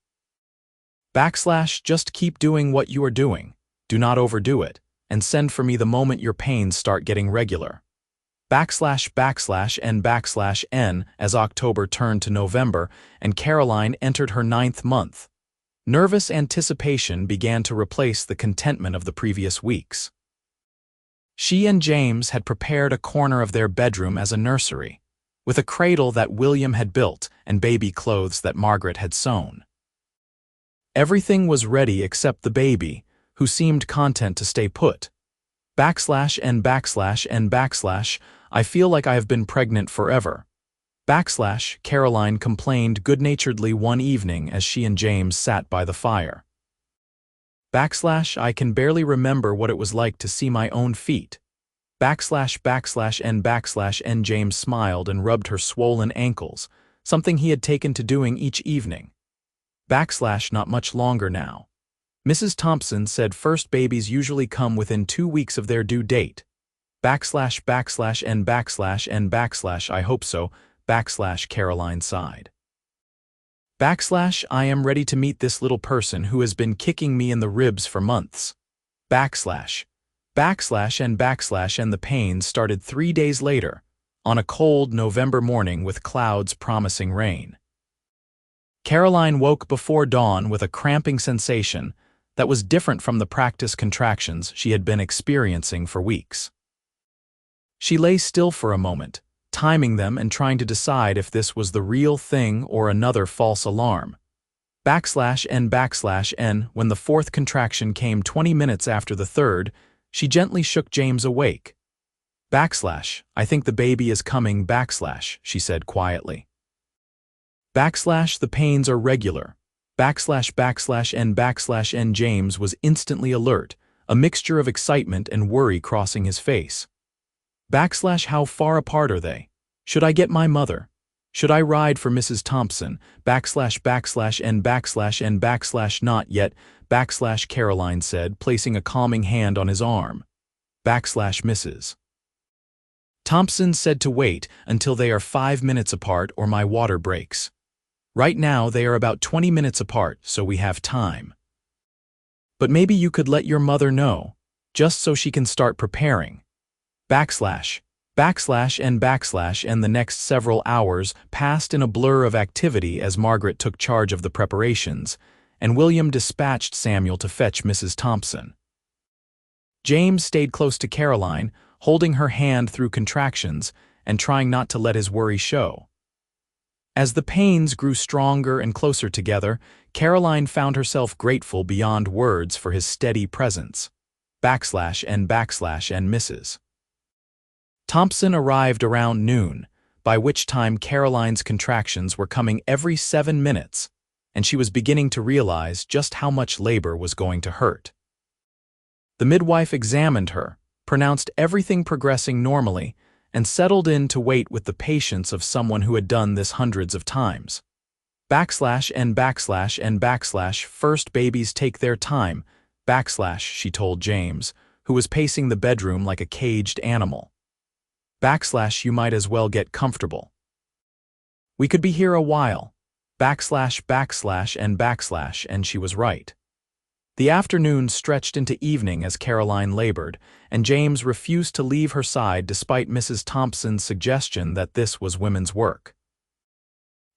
Just keep doing what you are doing, do not overdo it, and send for me the moment your pains start getting regular. N as October turned to November and Caroline entered her 9th month. Nervous anticipation began to replace the contentment of the previous weeks. She and James had prepared a corner of their bedroom as a nursery, with a cradle that William had built and baby clothes that Margaret had sewn. Everything was ready except the baby, who seemed content to stay put. I feel like I have been pregnant forever. Caroline complained good-naturedly one evening as she and James sat by the fire. I can barely remember what it was like to see my own feet. And James smiled and rubbed her swollen ankles, something he had taken to doing each evening. Not much longer now. Mrs. Thompson said first babies usually come within 2 weeks of their due date. I hope so. Caroline sighed. I am ready to meet this little person who has been kicking me in the ribs for months. And the pains started 3 days later, on a cold November morning with clouds promising rain. Caroline woke before dawn with a cramping sensation that was different from the practice contractions she had been experiencing for weeks. She lay still for a moment, timing them and trying to decide if this was the real thing or another false alarm. When the 4th contraction came 20 minutes after the 3rd, she gently shook James awake. I think the baby is coming, she said quietly. The pains are regular. N. James was instantly alert, a mixture of excitement and worry crossing his face. How far apart are they? Should I get my mother? Should I ride for Mrs. Thompson? N. Not yet. Caroline said, placing a calming hand on his arm. Mrs. Thompson said to wait until they are 5 minutes apart or my water breaks. Right now they are about 20 minutes apart, so we have time. But maybe you could let your mother know, just so she can start preparing. And the next several hours passed in a blur of activity as Margaret took charge of the preparations, and William dispatched Samuel to fetch Mrs. Thompson. James stayed close to Caroline, holding her hand through contractions and trying not to let his worry show. As the pains grew stronger and closer together, Caroline found herself grateful beyond words for his steady presence. And Mrs. Thompson arrived around noon, by which time Caroline's contractions were coming every 7 minutes, and she was beginning to realize just how much labor was going to hurt. The midwife examined her, pronounced everything progressing normally, and settled in to wait with the patience of someone who had done this hundreds of times. And first babies take their time, she told James, who was pacing the bedroom like a caged animal. You might as well get comfortable. We could be here a while. And she was right. The afternoon stretched into evening as Caroline labored, and James refused to leave her side despite Mrs. Thompson's suggestion that this was women's work.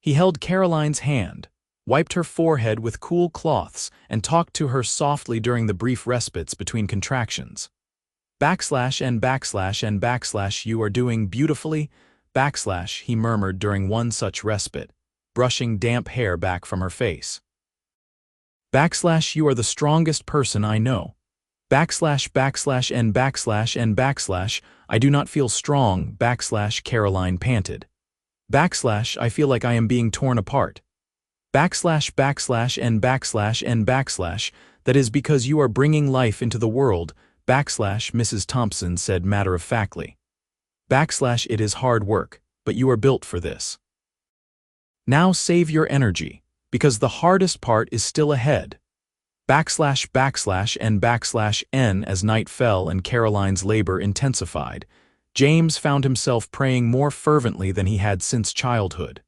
He held Caroline's hand, wiped her forehead with cool cloths, and talked to her softly during the brief respites between contractions. You are doing beautifully, he murmured during one such respite, brushing damp hair back from her face. You are the strongest person I know. I do not feel strong, Caroline panted. I feel like I am being torn apart. That is because you are bringing life into the world, Mrs. Thompson said matter-of-factly. It is hard work, but you are built for this. Now save your energy, because the hardest part is still ahead. N. As night fell and Caroline's labor intensified, James found himself praying more fervently than he had since childhood.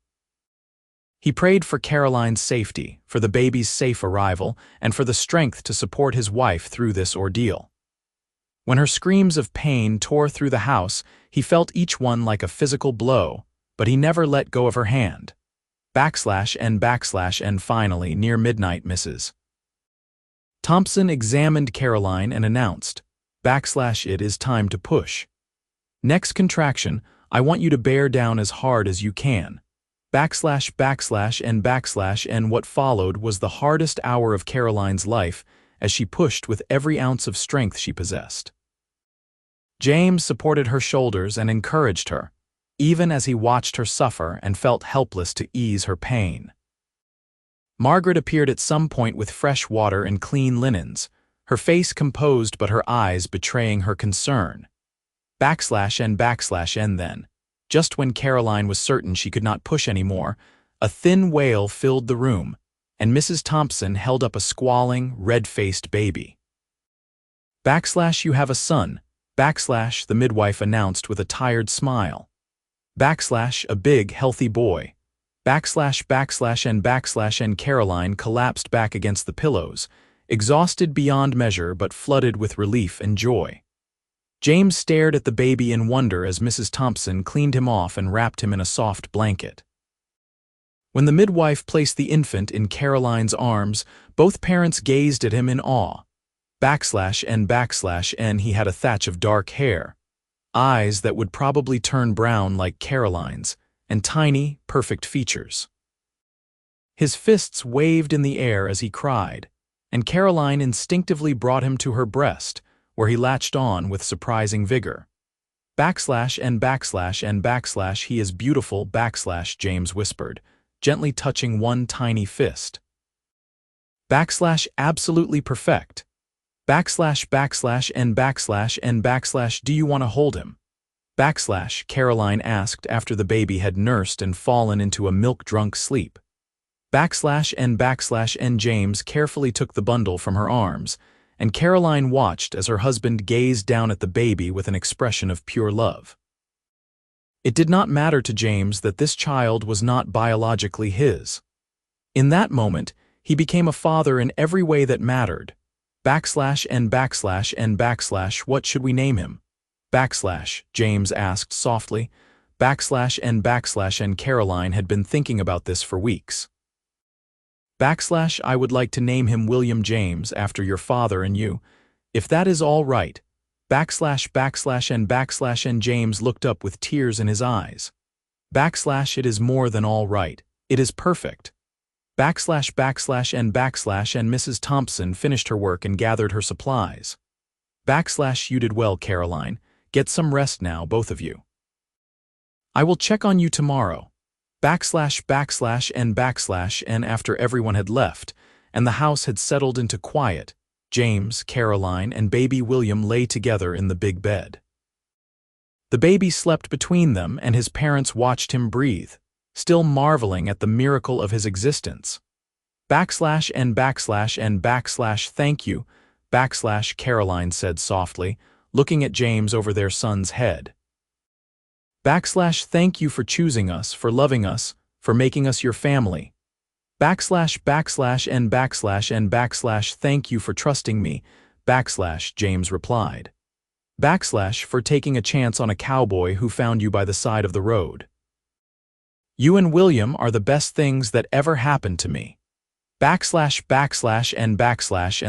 He prayed for Caroline's safety, for the baby's safe arrival, and for the strength to support his wife through this ordeal. When her screams of pain tore through the house, he felt each one like a physical blow, but he never let go of her hand. And finally, near midnight, Mrs. Thompson examined Caroline and announced, it is time to push. Next contraction, I want you to bear down as hard as you can. And what followed was the hardest hour of Caroline's life as she pushed with every ounce of strength she possessed. James supported her shoulders and encouraged her, even as he watched her suffer and felt helpless to ease her pain. Margaret appeared at some point with fresh water and clean linens, her face composed but her eyes betraying her concern. And then, just when Caroline was certain she could not push anymore, a thin wail filled the room, and Mrs. Thompson held up a squalling, red-faced baby. You have a son, the midwife announced with a tired smile. A big, healthy boy. And Caroline collapsed back against the pillows, exhausted beyond measure but flooded with relief and joy. James stared at the baby in wonder as Mrs. Thompson cleaned him off and wrapped him in a soft blanket. When the midwife placed the infant in Caroline's arms, both parents gazed at him in awe. And he had a thatch of dark hair, eyes that would probably turn brown like Caroline's, and tiny, perfect features. His fists waved in the air as he cried, and Caroline instinctively brought him to her breast, where he latched on with surprising vigor. And he is beautiful, James whispered, gently touching one tiny fist. Absolutely perfect. And do you want to hold him? Caroline asked after the baby had nursed and fallen into a milk-drunk sleep. And James carefully took the bundle from her arms, and Caroline watched as her husband gazed down at the baby with an expression of pure love. It did not matter to James that this child was not biologically his. In that moment, he became a father in every way that mattered. What should we name him? James asked softly. And Caroline had been thinking about this for weeks. I would like to name him William James after your father and you, if that is all right. And James looked up with tears in his eyes. It is more than all right. It is perfect. And Mrs. Thompson finished her work and gathered her supplies. You did well, Caroline. Get some rest now, both of you. I will check on you tomorrow. And after everyone had left, and the house had settled into quiet, James, Caroline, and baby William lay together in the big bed. The baby slept between them, and his parents watched him breathe, still marveling at the miracle of his existence. Thank you, Caroline said softly, looking at James over their son's head. Thank you for choosing us, for loving us, for making us your family. And thank you for trusting me, James replied. For taking a chance on a cowboy who found you by the side of the road. You and William are the best things that ever happened to me. And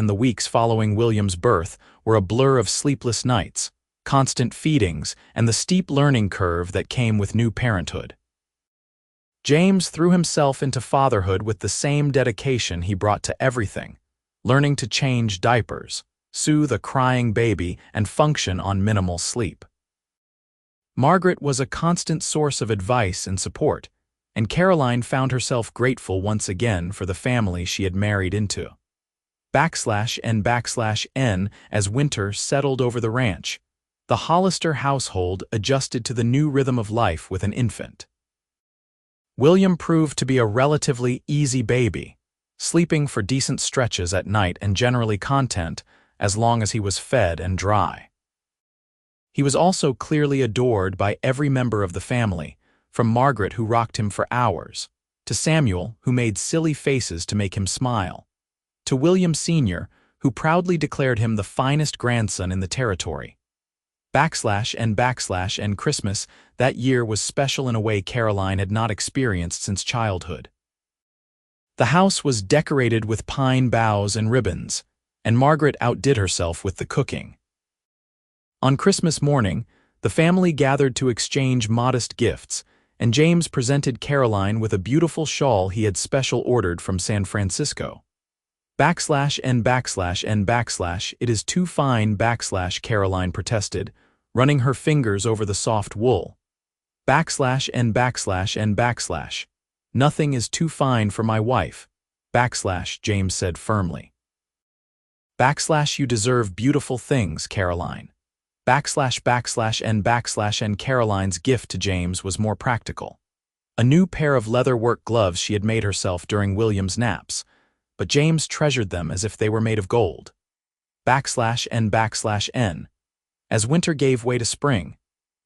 the weeks following William's birth were a blur of sleepless nights, constant feedings, and the steep learning curve that came with new parenthood. James threw himself into fatherhood with the same dedication he brought to everything, learning to change diapers, soothe a crying baby, and function on minimal sleep. Margaret was a constant source of advice and support, and Caroline found herself grateful once again for the family she had married into. And as winter settled over the ranch, the Hollister household adjusted to the new rhythm of life with an infant. William proved to be a relatively easy baby, sleeping for decent stretches at night and generally content as long as he was fed and dry. He was also clearly adored by every member of the family, from Margaret, who rocked him for hours, to Samuel, who made silly faces to make him smile, to William Sr., who proudly declared him the finest grandson in the territory. And Christmas that year was special in a way Caroline had not experienced since childhood. The house was decorated with pine boughs and ribbons, and Margaret outdid herself with the cooking. On Christmas morning, the family gathered to exchange modest gifts, and James presented Caroline with a beautiful shawl he had special ordered from San Francisco. It is too fine, Caroline protested, running her fingers over the soft wool. Nothing is too fine for my wife, James said firmly. You deserve beautiful things, Caroline. And Caroline's gift to James was more practical. A new pair of leather-work gloves she had made herself during William's naps, but James treasured them as if they were made of gold. And as winter gave way to spring,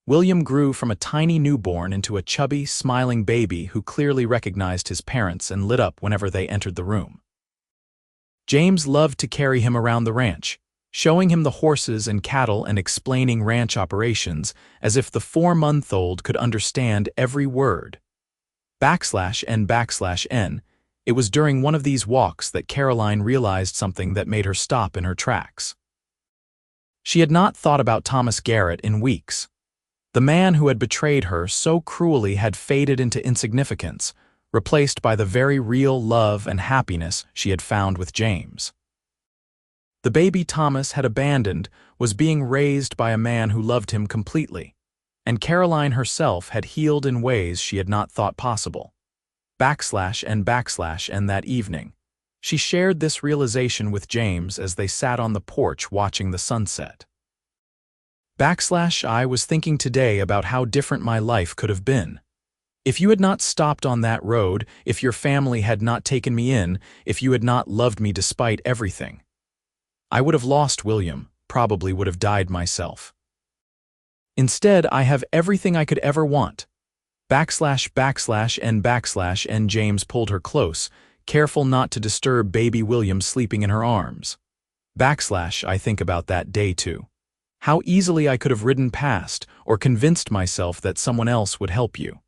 William grew from a tiny newborn into a chubby, smiling baby who clearly recognized his parents and lit up whenever they entered the room. James loved to carry him around the ranch, showing him the horses and cattle and explaining ranch operations as if the 4-month-old could understand every word. And it was during one of these walks that Caroline realized something that made her stop in her tracks. She had not thought about Thomas Garrett in weeks. The man who had betrayed her so cruelly had faded into insignificance, replaced by the very real love and happiness she had found with James. The baby Thomas had abandoned was being raised by a man who loved him completely, and Caroline herself had healed in ways she had not thought possible. And that evening. She shared this realization with James as they sat on the porch watching the sunset. I was thinking today about how different my life could have been. If you had not stopped on that road, if your family had not taken me in, if you had not loved me despite everything. I would have lost William, probably would have died myself. Instead, I have everything I could ever want. And James pulled her close, careful not to disturb baby William sleeping in her arms. I think about that day too. How easily I could have ridden past or convinced myself that someone else would help you.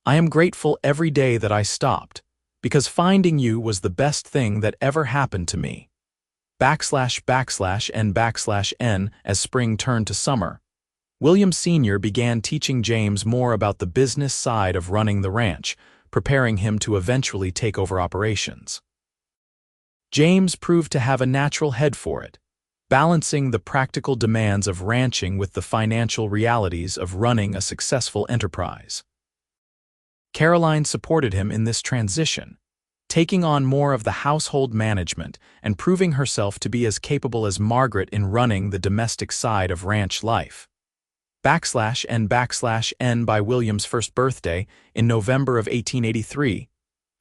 I am grateful every day that I stopped, because finding you was the best thing that ever happened to me. And as spring turned to summer, William Sr. began teaching James more about the business side of running the ranch, preparing him to eventually take over operations. James proved to have a natural head for it, balancing the practical demands of ranching with the financial realities of running a successful enterprise. Caroline supported him in this transition, taking on more of the household management and proving herself to be as capable as Margaret in running the domestic side of ranch life. And by William's first birthday, in November of 1883,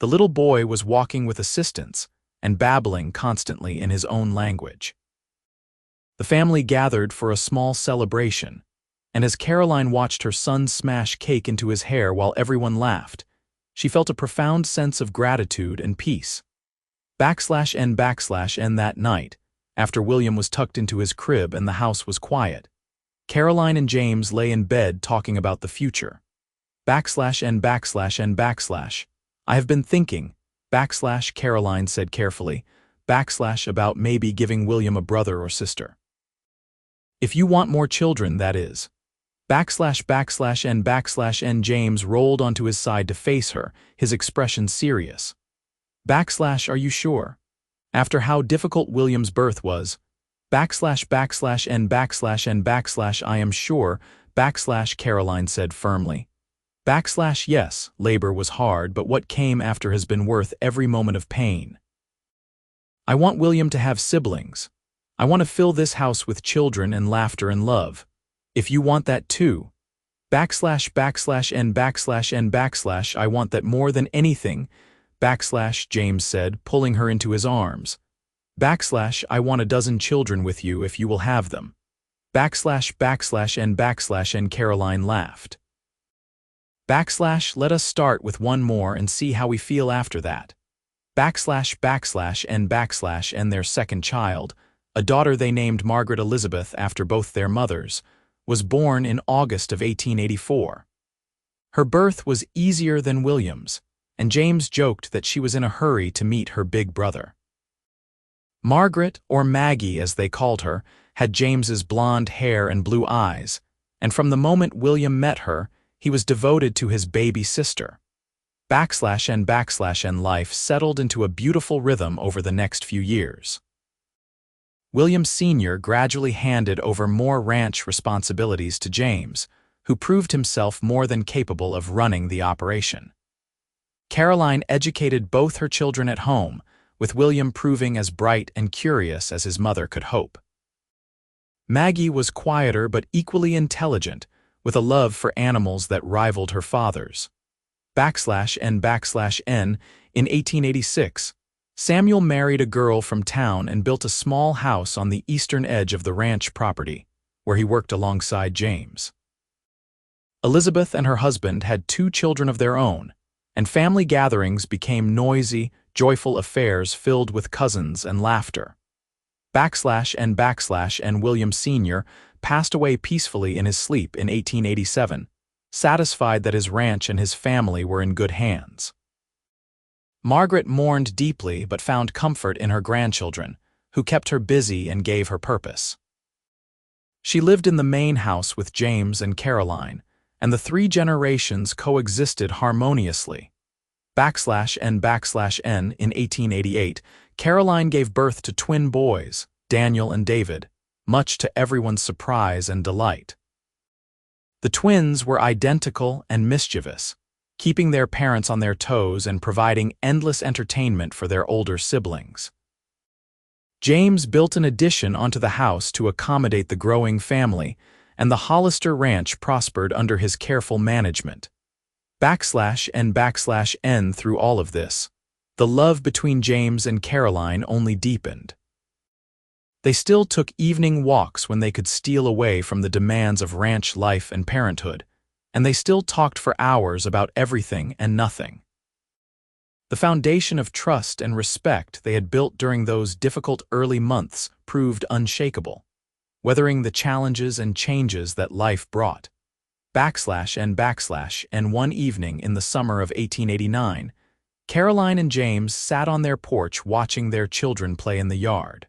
the little boy was walking with assistance and babbling constantly in his own language. The family gathered for a small celebration, and as Caroline watched her son smash cake into his hair while everyone laughed, she felt a profound sense of gratitude and peace. And that night, after William was tucked into his crib and the house was quiet, Caroline and James lay in bed talking about the future. And I have been thinking, Caroline said carefully, about maybe giving William a brother or sister. If you want more children, that is. And James rolled onto his side to face her, his expression serious. Are you sure? After how difficult William's birth was, and I am sure, Caroline said firmly. Yes, labor was hard, but what came after has been worth every moment of pain. I want William to have siblings. I want to fill this house with children and laughter and love. If you want that too. I want that more than anything, James said, pulling her into his arms. I want a dozen children with you if you will have them. And Caroline laughed. Let us start with one more and see how we feel after that. And their second child, a daughter they named Margaret Elizabeth after both their mothers, was born in August of 1884. Her birth was easier than William's, and James joked that she was in a hurry to meet her big brother. Margaret, or Maggie as they called her, had James's blonde hair and blue eyes, and from the moment William met her, he was devoted to his baby sister. And life settled into a beautiful rhythm over the next few years. William Sr. gradually handed over more ranch responsibilities to James, who proved himself more than capable of running the operation. Caroline educated both her children at home, with William proving as bright and curious as his mother could hope. Maggie was quieter but equally intelligent, with a love for animals that rivaled her father's. In 1886, Samuel married a girl from town and built a small house on the eastern edge of the ranch property, where he worked alongside James. Elizabeth and her husband had 2 children of their own, and family gatherings became noisy, joyful affairs filled with cousins and laughter. And William Sr. passed away peacefully in his sleep in 1887, satisfied that his ranch and his family were in good hands. Margaret mourned deeply but found comfort in her grandchildren, who kept her busy and gave her purpose. She lived in the main house with James and Caroline, and the 3 generations coexisted harmoniously. In 1888, Caroline gave birth to twin boys, Daniel and David, much to everyone's surprise and delight. The twins were identical and mischievous, keeping their parents on their toes and providing endless entertainment for their older siblings. James built an addition onto the house to accommodate the growing family, and the Hollister Ranch prospered under his careful management. \N through all of this, the love between James and Caroline only deepened. They still took evening walks when they could steal away from the demands of ranch life and parenthood, and they still talked for hours about everything and nothing. The foundation of trust and respect they had built during those difficult early months proved unshakable, weathering the challenges and changes that life brought. And one evening in the summer of 1889, Caroline and James sat on their porch watching their children play in the yard.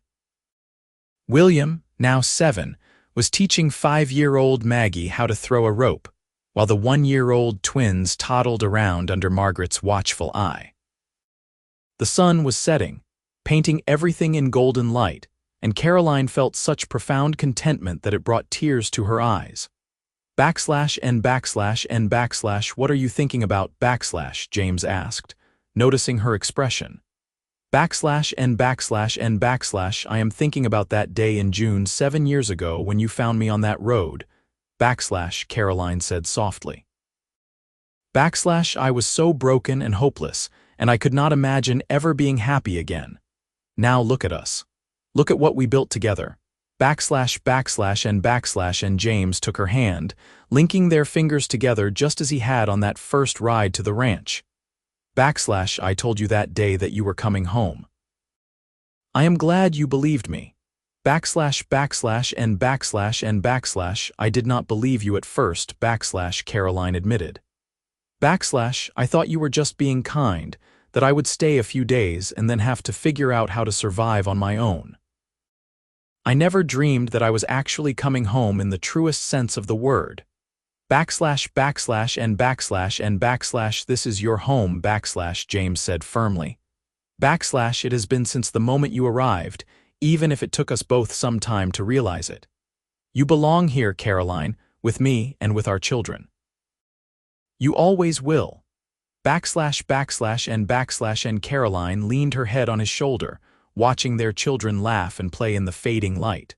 William, now 7, was teaching 5-year-old Maggie how to throw a rope, while the 1-year-old twins toddled around under Margaret's watchful eye. The sun was setting, painting everything in golden light, and Caroline felt such profound contentment that it brought tears to her eyes. What are you thinking about, James asked, noticing her expression. I am thinking about that day in June 7 years ago when you found me on that road, Caroline said softly. I was so broken and hopeless, and I could not imagine ever being happy again. Now look at us. Look at what we built together. And James took her hand, linking their fingers together just as he had on that first ride to the ranch. I told you that day that you were coming home. I am glad you believed me. I did not believe you at first, Caroline admitted. I thought you were just being kind, that I would stay a few days and then have to figure out how to survive on my own. I never dreamed that I was actually coming home in the truest sense of the word. This is your home, James said firmly. It has been since the moment you arrived, even if it took us both some time to realize it. You belong here, Caroline, with me and with our children. You always will. And Caroline leaned her head on his shoulder, watching their children laugh and play in the fading light.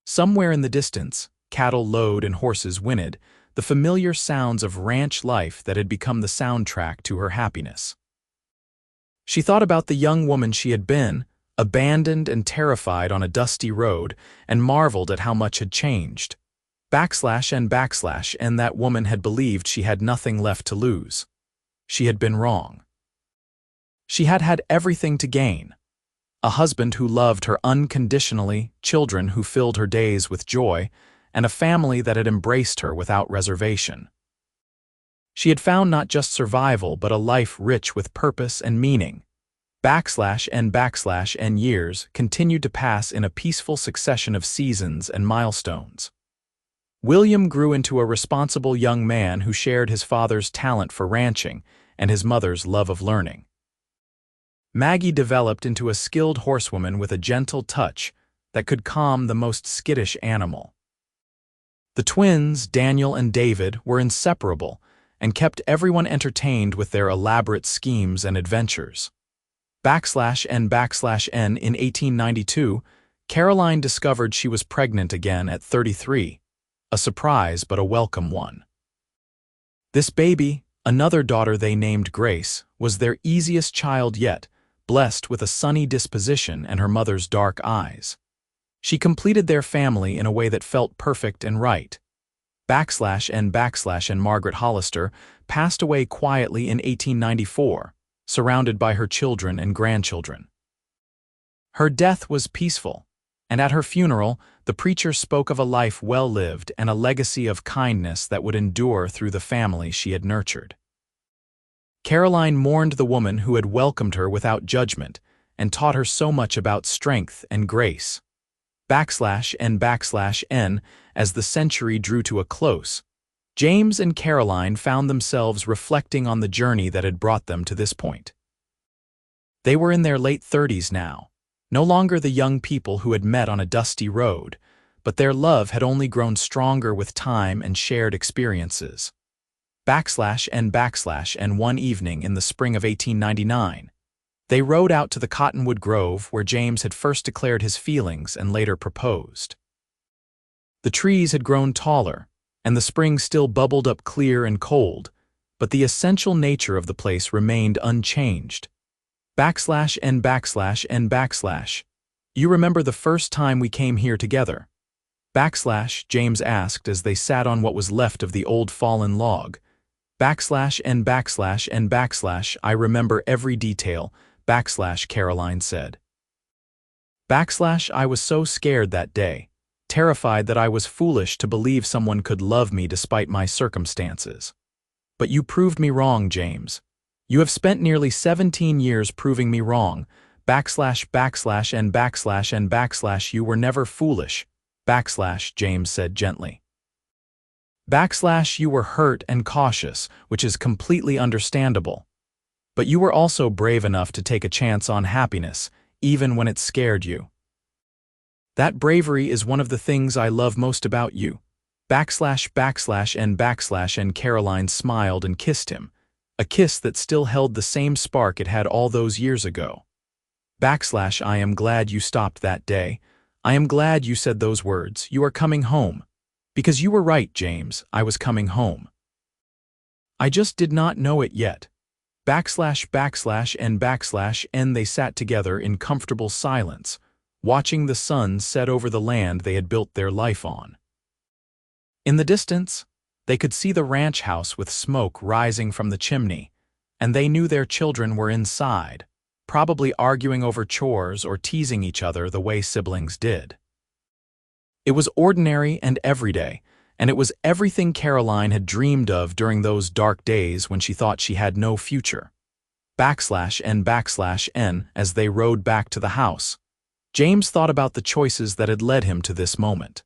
Somewhere in the distance, cattle lowed and horses whinnied, the familiar sounds of ranch life that had become the soundtrack to her happiness. She thought about the young woman she had been, abandoned and terrified on a dusty road, and marveled at how much had changed. And that woman had believed she had nothing left to lose. She had been wrong. She had had everything to gain. A husband who loved her unconditionally, children who filled her days with joy, and a family that had embraced her without reservation. She had found not just survival but a life rich with purpose and meaning. And years continued to pass in a peaceful succession of seasons and milestones. William grew into a responsible young man who shared his father's talent for ranching and his mother's love of learning. Maggie developed into a skilled horsewoman with a gentle touch that could calm the most skittish animal. The twins, Daniel and David, were inseparable and kept everyone entertained with their elaborate schemes and adventures. In 1892, Caroline discovered she was pregnant again at 33, a surprise but a welcome one. This baby, another daughter they named Grace, was their easiest child yet, blessed with a sunny disposition and her mother's dark eyes. She completed their family in a way that felt perfect and right. And Margaret Hollister passed away quietly in 1894, surrounded by her children and grandchildren. Her death was peaceful, and at her funeral, the preacher spoke of a life well lived and a legacy of kindness that would endure through the family she had nurtured. Caroline mourned the woman who had welcomed her without judgment and taught her so much about strength and grace. And as the century drew to a close, James and Caroline found themselves reflecting on the journey that had brought them to this point. They were in their late 30s now, no longer the young people who had met on a dusty road, but their love had only grown stronger with time and shared experiences. And one evening in the spring of 1899. They rode out to the cottonwood grove where James had first declared his feelings and later proposed. The trees had grown taller, and the spring still bubbled up clear and cold, but the essential nature of the place remained unchanged. And. You remember the first time we came here together? James asked as they sat on what was left of the old fallen log. And. I remember every detail, Caroline said. I was so scared that day, terrified that I was foolish to believe someone could love me despite my circumstances. But you proved me wrong, James. You have spent nearly 17 years proving me wrong, and. You were never foolish, James said gently. You were hurt and cautious, which is completely understandable. But you were also brave enough to take a chance on happiness, even when it scared you. That bravery is one of the things I love most about you. And Caroline smiled and kissed him, a kiss that still held the same spark it had all those years ago. I am glad you stopped that day. I am glad you said those words, you are coming home. Because you were right, James, I was coming home. I just did not know it yet. And they sat together in comfortable silence, watching the sun set over the land they had built their life on. In the distance, they could see the ranch house with smoke rising from the chimney, and they knew their children were inside, probably arguing over chores or teasing each other the way siblings did. It was ordinary and everyday, and it was everything Caroline had dreamed of during those dark days when she thought she had no future. And as they rode back to the house, James thought about the choices that had led him to this moment.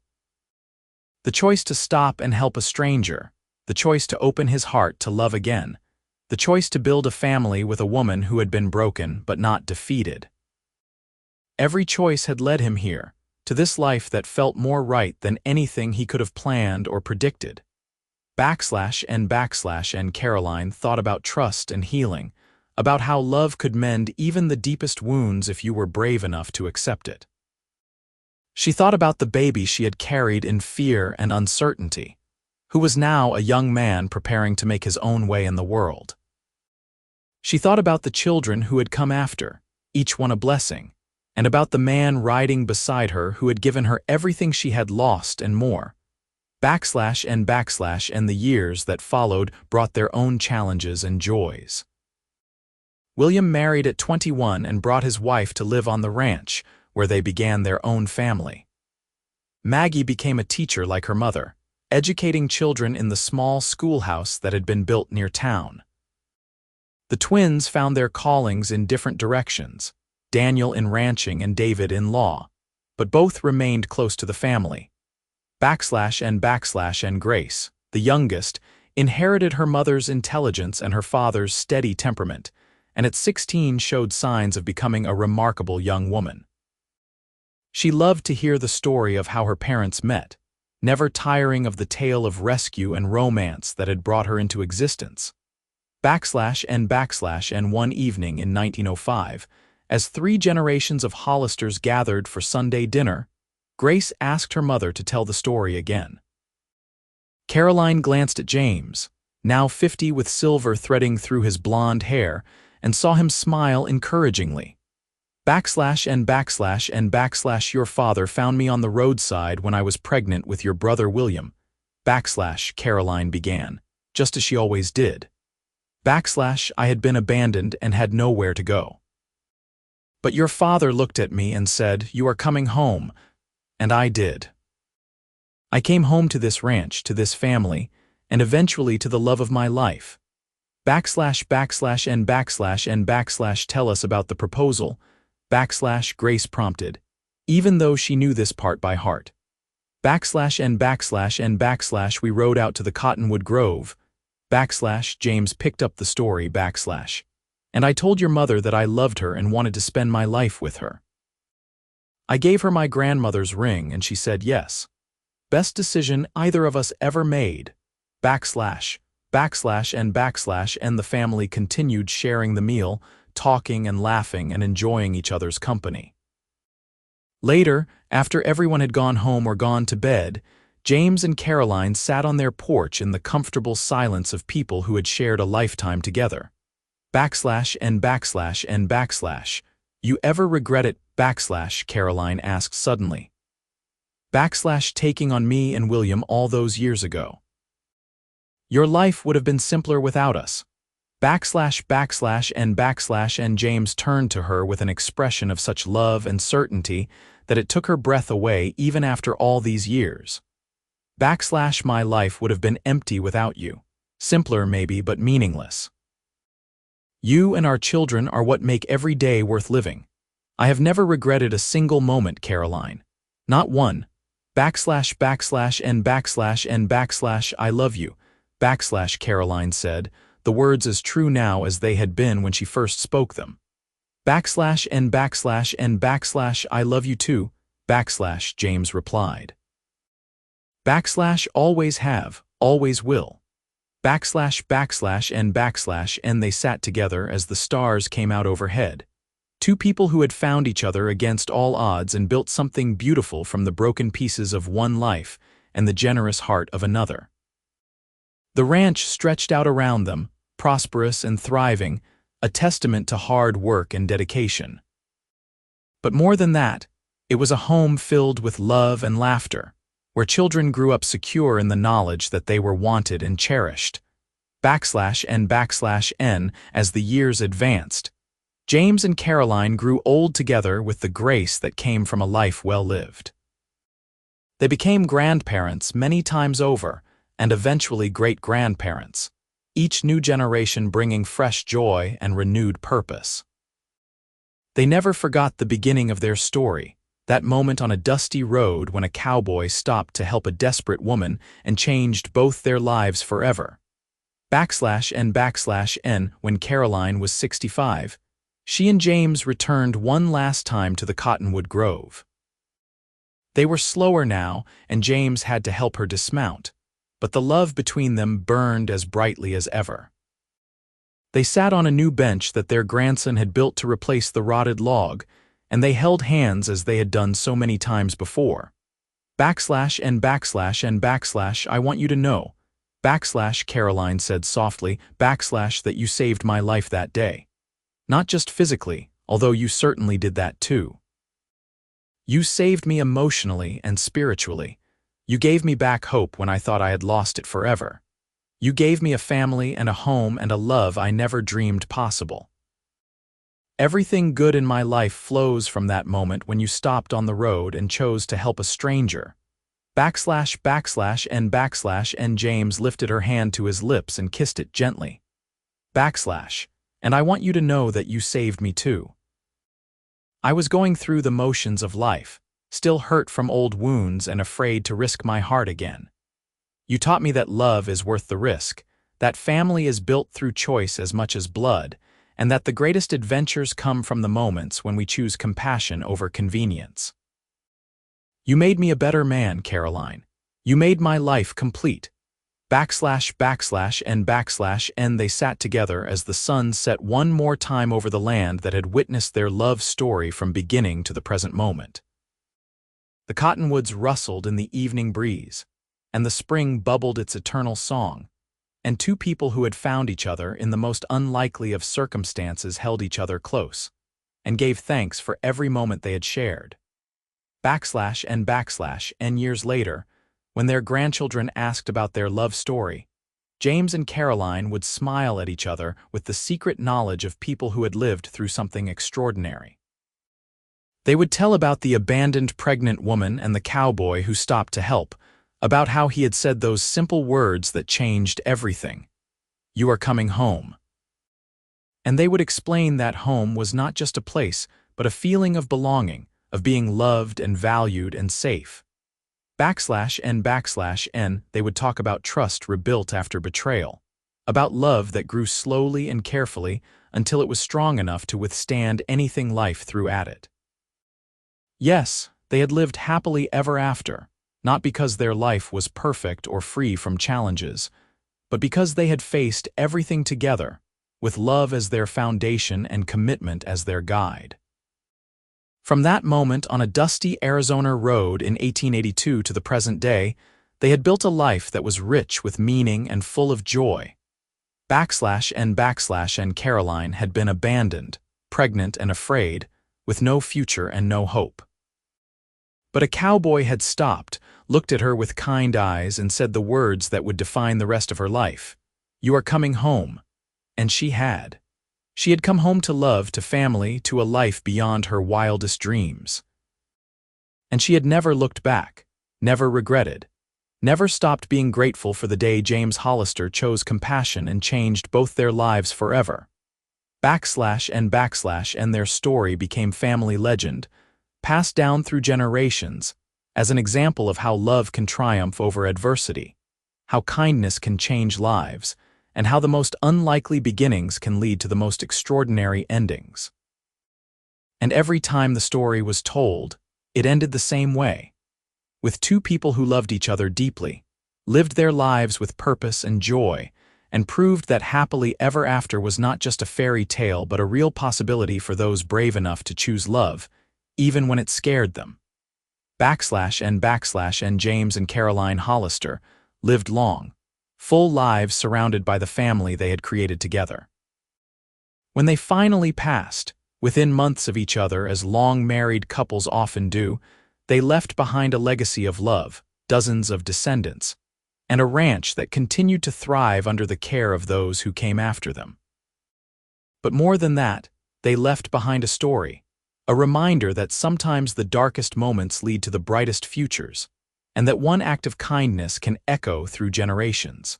The choice to stop and help a stranger, the choice to open his heart to love again, the choice to build a family with a woman who had been broken but not defeated. Every choice had led him here, to this life that felt more right than anything he could have planned or predicted. And Caroline thought about trust and healing, about how love could mend even the deepest wounds if you were brave enough to accept it. She thought about the baby she had carried in fear and uncertainty, who was now a young man preparing to make his own way in the world. She thought about the children who had come after, each one a blessing, and about the man riding beside her who had given her everything she had lost and more. And the years that followed brought their own challenges and joys. William married at 21 and brought his wife to live on the ranch, where they began their own family. Maggie became a teacher like her mother, educating children in the small schoolhouse that had been built near town. The twins found their callings in different directions, Daniel in ranching and David in law, but both remained close to the family. And Grace, the youngest, inherited her mother's intelligence and her father's steady temperament, and at 16 showed signs of becoming a remarkable young woman. She loved to hear the story of how her parents met, never tiring of the tale of rescue and romance that had brought her into existence. And one evening in 1905, as 3 generations of Hollisters gathered for Sunday dinner, Grace asked her mother to tell the story again. Caroline glanced at James, now 50 with silver threading through his blonde hair, and saw him smile encouragingly. And your father found me on the roadside when I was pregnant with your brother William. Caroline began, just as she always did. I had been abandoned and had nowhere to go. But your father looked at me and said, "You are coming home," and I did. I came home to this ranch, to this family, and eventually to the love of my life. And tell us about the proposal, Grace prompted, even though she knew this part by heart. And we rode out to the cottonwood grove, James picked up the story, and I told your mother that I loved her and wanted to spend my life with her. I gave her my grandmother's ring and she said yes. Best decision either of us ever made, and the family continued sharing the meal, talking and laughing and enjoying each other's company. Later, after everyone had gone home or gone to bed, James and Caroline sat on their porch in the comfortable silence of people who had shared a lifetime together. And you ever regret it? Caroline asked suddenly. Taking on me and William all those years ago. Your life would have been simpler without us. And James turned to her with an expression of such love and certainty that it took her breath away even after all these years. My life would have been empty without you. Simpler maybe, but meaningless. You and our children are what make every day worth living. I have never regretted a single moment, Caroline. Not one. And I love you. Caroline said, the words as true now as they had been when she first spoke them. And I love you too. James replied. Always have, always will. And they sat together as the stars came out overhead. Two people who had found each other against all odds and built something beautiful from the broken pieces of one life and the generous heart of another. The ranch stretched out around them, prosperous and thriving, a testament to hard work and dedication. But more than that, it was a home filled with love and laughter, where children grew up secure in the knowledge that they were wanted and cherished. And as the years advanced, James and Caroline grew old together with the grace that came from a life well lived. They became grandparents many times over, and eventually great-grandparents, each new generation bringing fresh joy and renewed purpose. They never forgot the beginning of their story, that moment on a dusty road when a cowboy stopped to help a desperate woman and changed both their lives forever. And when Caroline was 65, she and James returned one last time to the cottonwood grove. They were slower now, and James had to help her dismount, but the love between them burned as brightly as ever. They sat on a new bench that their grandson had built to replace the rotted log, and they held hands as they had done so many times before. I want you to know, Caroline said softly, that you saved my life that day. Not just physically, although you certainly did that too. You saved me emotionally and spiritually. You gave me back hope when I thought I had lost it forever. You gave me a family and a home and a love I never dreamed possible. Everything good in my life flows from that moment when you stopped on the road and chose to help a stranger. And James lifted her hand to his lips and kissed it gently. And I want you to know that you saved me too. I was going through the motions of life, still hurt from old wounds and afraid to risk my heart again. You taught me that love is worth the risk, that family is built through choice as much as blood, and that the greatest adventures come from the moments when we choose compassion over convenience. You made me a better man, Caroline. You made my life complete. And they sat together as the sun set one more time over the land that had witnessed their love story from beginning to the present moment. The cottonwoods rustled in the evening breeze, and the spring bubbled its eternal song, and two people who had found each other in the most unlikely of circumstances held each other close, and gave thanks for every moment they had shared. And years later, when their grandchildren asked about their love story, James and Caroline would smile at each other with the secret knowledge of people who had lived through something extraordinary. They would tell about the abandoned pregnant woman and the cowboy who stopped to help, about how he had said those simple words that changed everything. You are coming home. And they would explain that home was not just a place, but a feeling of belonging, of being loved and valued and safe. And they would talk about trust rebuilt after betrayal, about love that grew slowly and carefully until it was strong enough to withstand anything life threw at it. Yes, they had lived happily ever after, not because their life was perfect or free from challenges, but because they had faced everything together, with love as their foundation and commitment as their guide. From that moment on a dusty Arizona road in 1882 to the present day, they had built a life that was rich with meaning and full of joy. And Caroline had been abandoned, pregnant and afraid, with no future and no hope. But a cowboy had stopped, looked at her with kind eyes, and said the words that would define the rest of her life. "You are coming home." And she had. She had come home to love, to family, to a life beyond her wildest dreams. And she had never looked back, never regretted, never stopped being grateful for the day James Hollister chose compassion and changed both their lives forever. And their story became family legend, passed down through generations, as an example of how love can triumph over adversity, how kindness can change lives, and how the most unlikely beginnings can lead to the most extraordinary endings. And every time the story was told, it ended the same way, with two people who loved each other deeply, lived their lives with purpose and joy, and proved that happily ever after was not just a fairy tale but a real possibility for those brave enough to choose love, even when it scared them. And James and Caroline Hollister lived long, full lives surrounded by the family they had created together. When they finally passed, within months of each other as long-married couples often do, they left behind a legacy of love, dozens of descendants, and a ranch that continued to thrive under the care of those who came after them. But more than that, they left behind a story, a reminder that sometimes the darkest moments lead to the brightest futures, and that one act of kindness can echo through generations.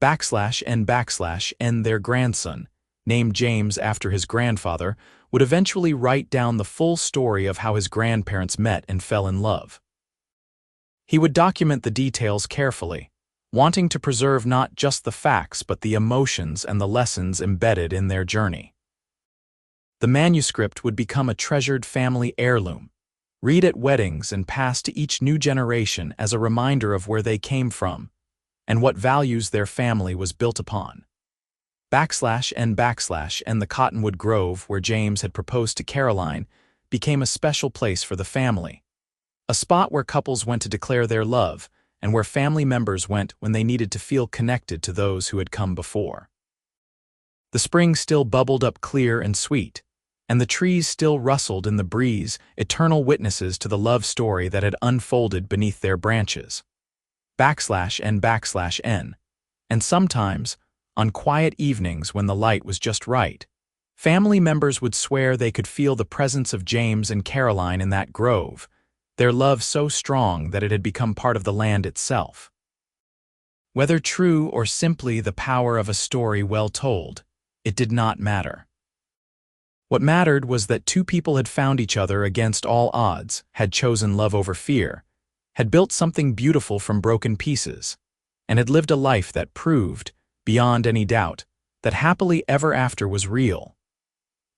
And their grandson, named James after his grandfather, would eventually write down the full story of how his grandparents met and fell in love. He would document the details carefully, wanting to preserve not just the facts but the emotions and the lessons embedded in their journey. The manuscript would become a treasured family heirloom, read at weddings and passed to each new generation as a reminder of where they came from and what values their family was built upon. And the Cottonwood Grove, where James had proposed to Caroline, became a special place for the family, a spot where couples went to declare their love and where family members went when they needed to feel connected to those who had come before. The spring still bubbled up clear and sweet, and the trees still rustled in the breeze, eternal witnesses to the love story that had unfolded beneath their branches. And sometimes, on quiet evenings when the light was just right, family members would swear they could feel the presence of James and Caroline in that grove, their love so strong that it had become part of the land itself. Whether true or simply the power of a story well told, it did not matter. What mattered was that two people had found each other against all odds, had chosen love over fear, had built something beautiful from broken pieces, and had lived a life that proved, beyond any doubt, that happily ever after was real.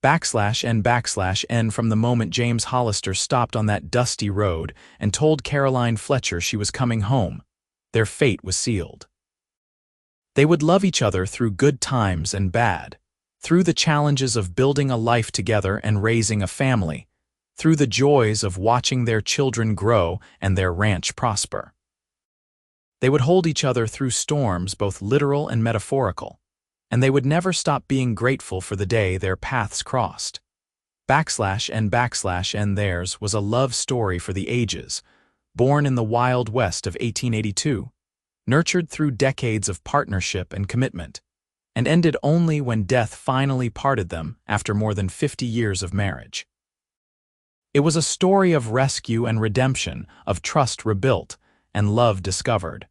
And from the moment James Hollister stopped on that dusty road and told Caroline Fletcher she was coming home, their fate was sealed. They would love each other through good times and bad, through the challenges of building a life together and raising a family, through the joys of watching their children grow and their ranch prosper. They would hold each other through storms, both literal and metaphorical, and they would never stop being grateful for the day their paths crossed. And theirs was a love story for the ages, born in the Wild West of 1882, nurtured through decades of partnership and commitment, and ended only when death finally parted them after more than 50 years of marriage. It was a story of rescue and redemption, of trust rebuilt and love discovered,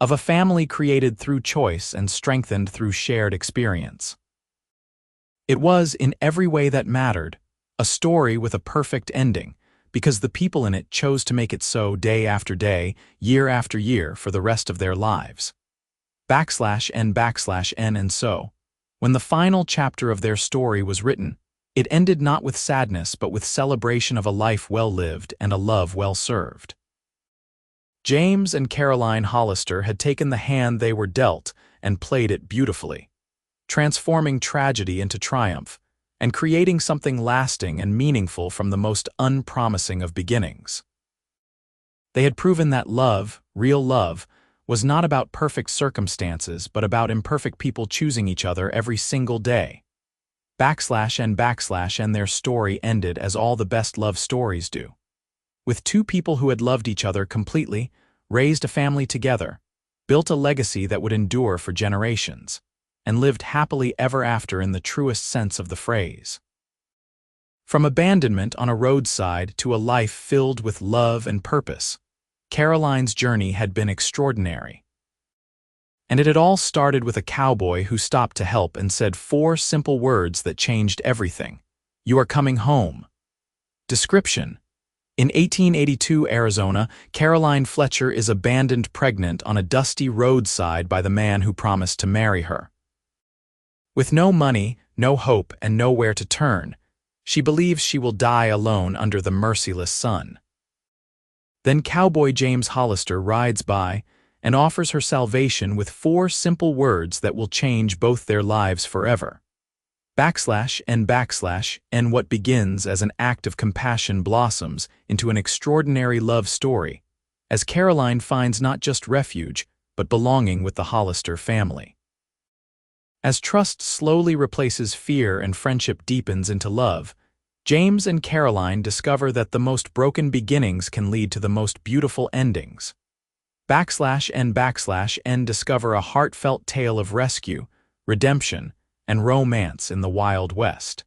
of a family created through choice and strengthened through shared experience. It was, in every way that mattered, a story with a perfect ending, because the people in it chose to make it so day after day, year after year, for the rest of their lives. And so, when the final chapter of their story was written, it ended not with sadness but with celebration of a life well lived and a love well served. James and Caroline Hollister had taken the hand they were dealt and played it beautifully, transforming tragedy into triumph, and creating something lasting and meaningful from the most unpromising of beginnings. They had proven that love, real love, was not about perfect circumstances but about imperfect people choosing each other every single day. And their story ended as all the best love stories do. With two people who had loved each other completely, raised a family together, built a legacy that would endure for generations, and lived happily ever after in the truest sense of the phrase. From abandonment on a roadside to a life filled with love and purpose, Caroline's journey had been extraordinary. And it had all started with a cowboy who stopped to help and said 4 simple words that changed everything. "You are coming home." Description: in 1882 Arizona, Caroline Fletcher is abandoned pregnant on a dusty roadside by the man who promised to marry her. With no money, no hope, and nowhere to turn, she believes she will die alone under the merciless sun. Then Cowboy James Hollister rides by and offers her salvation with 4 simple words that will change both their lives forever. And what begins as an act of compassion blossoms into an extraordinary love story, as Caroline finds not just refuge, but belonging with the Hollister family. As trust slowly replaces fear and friendship deepens into love, James and Caroline discover that the most broken beginnings can lead to the most beautiful endings. And discover a heartfelt tale of rescue, redemption, and romance in the Wild West.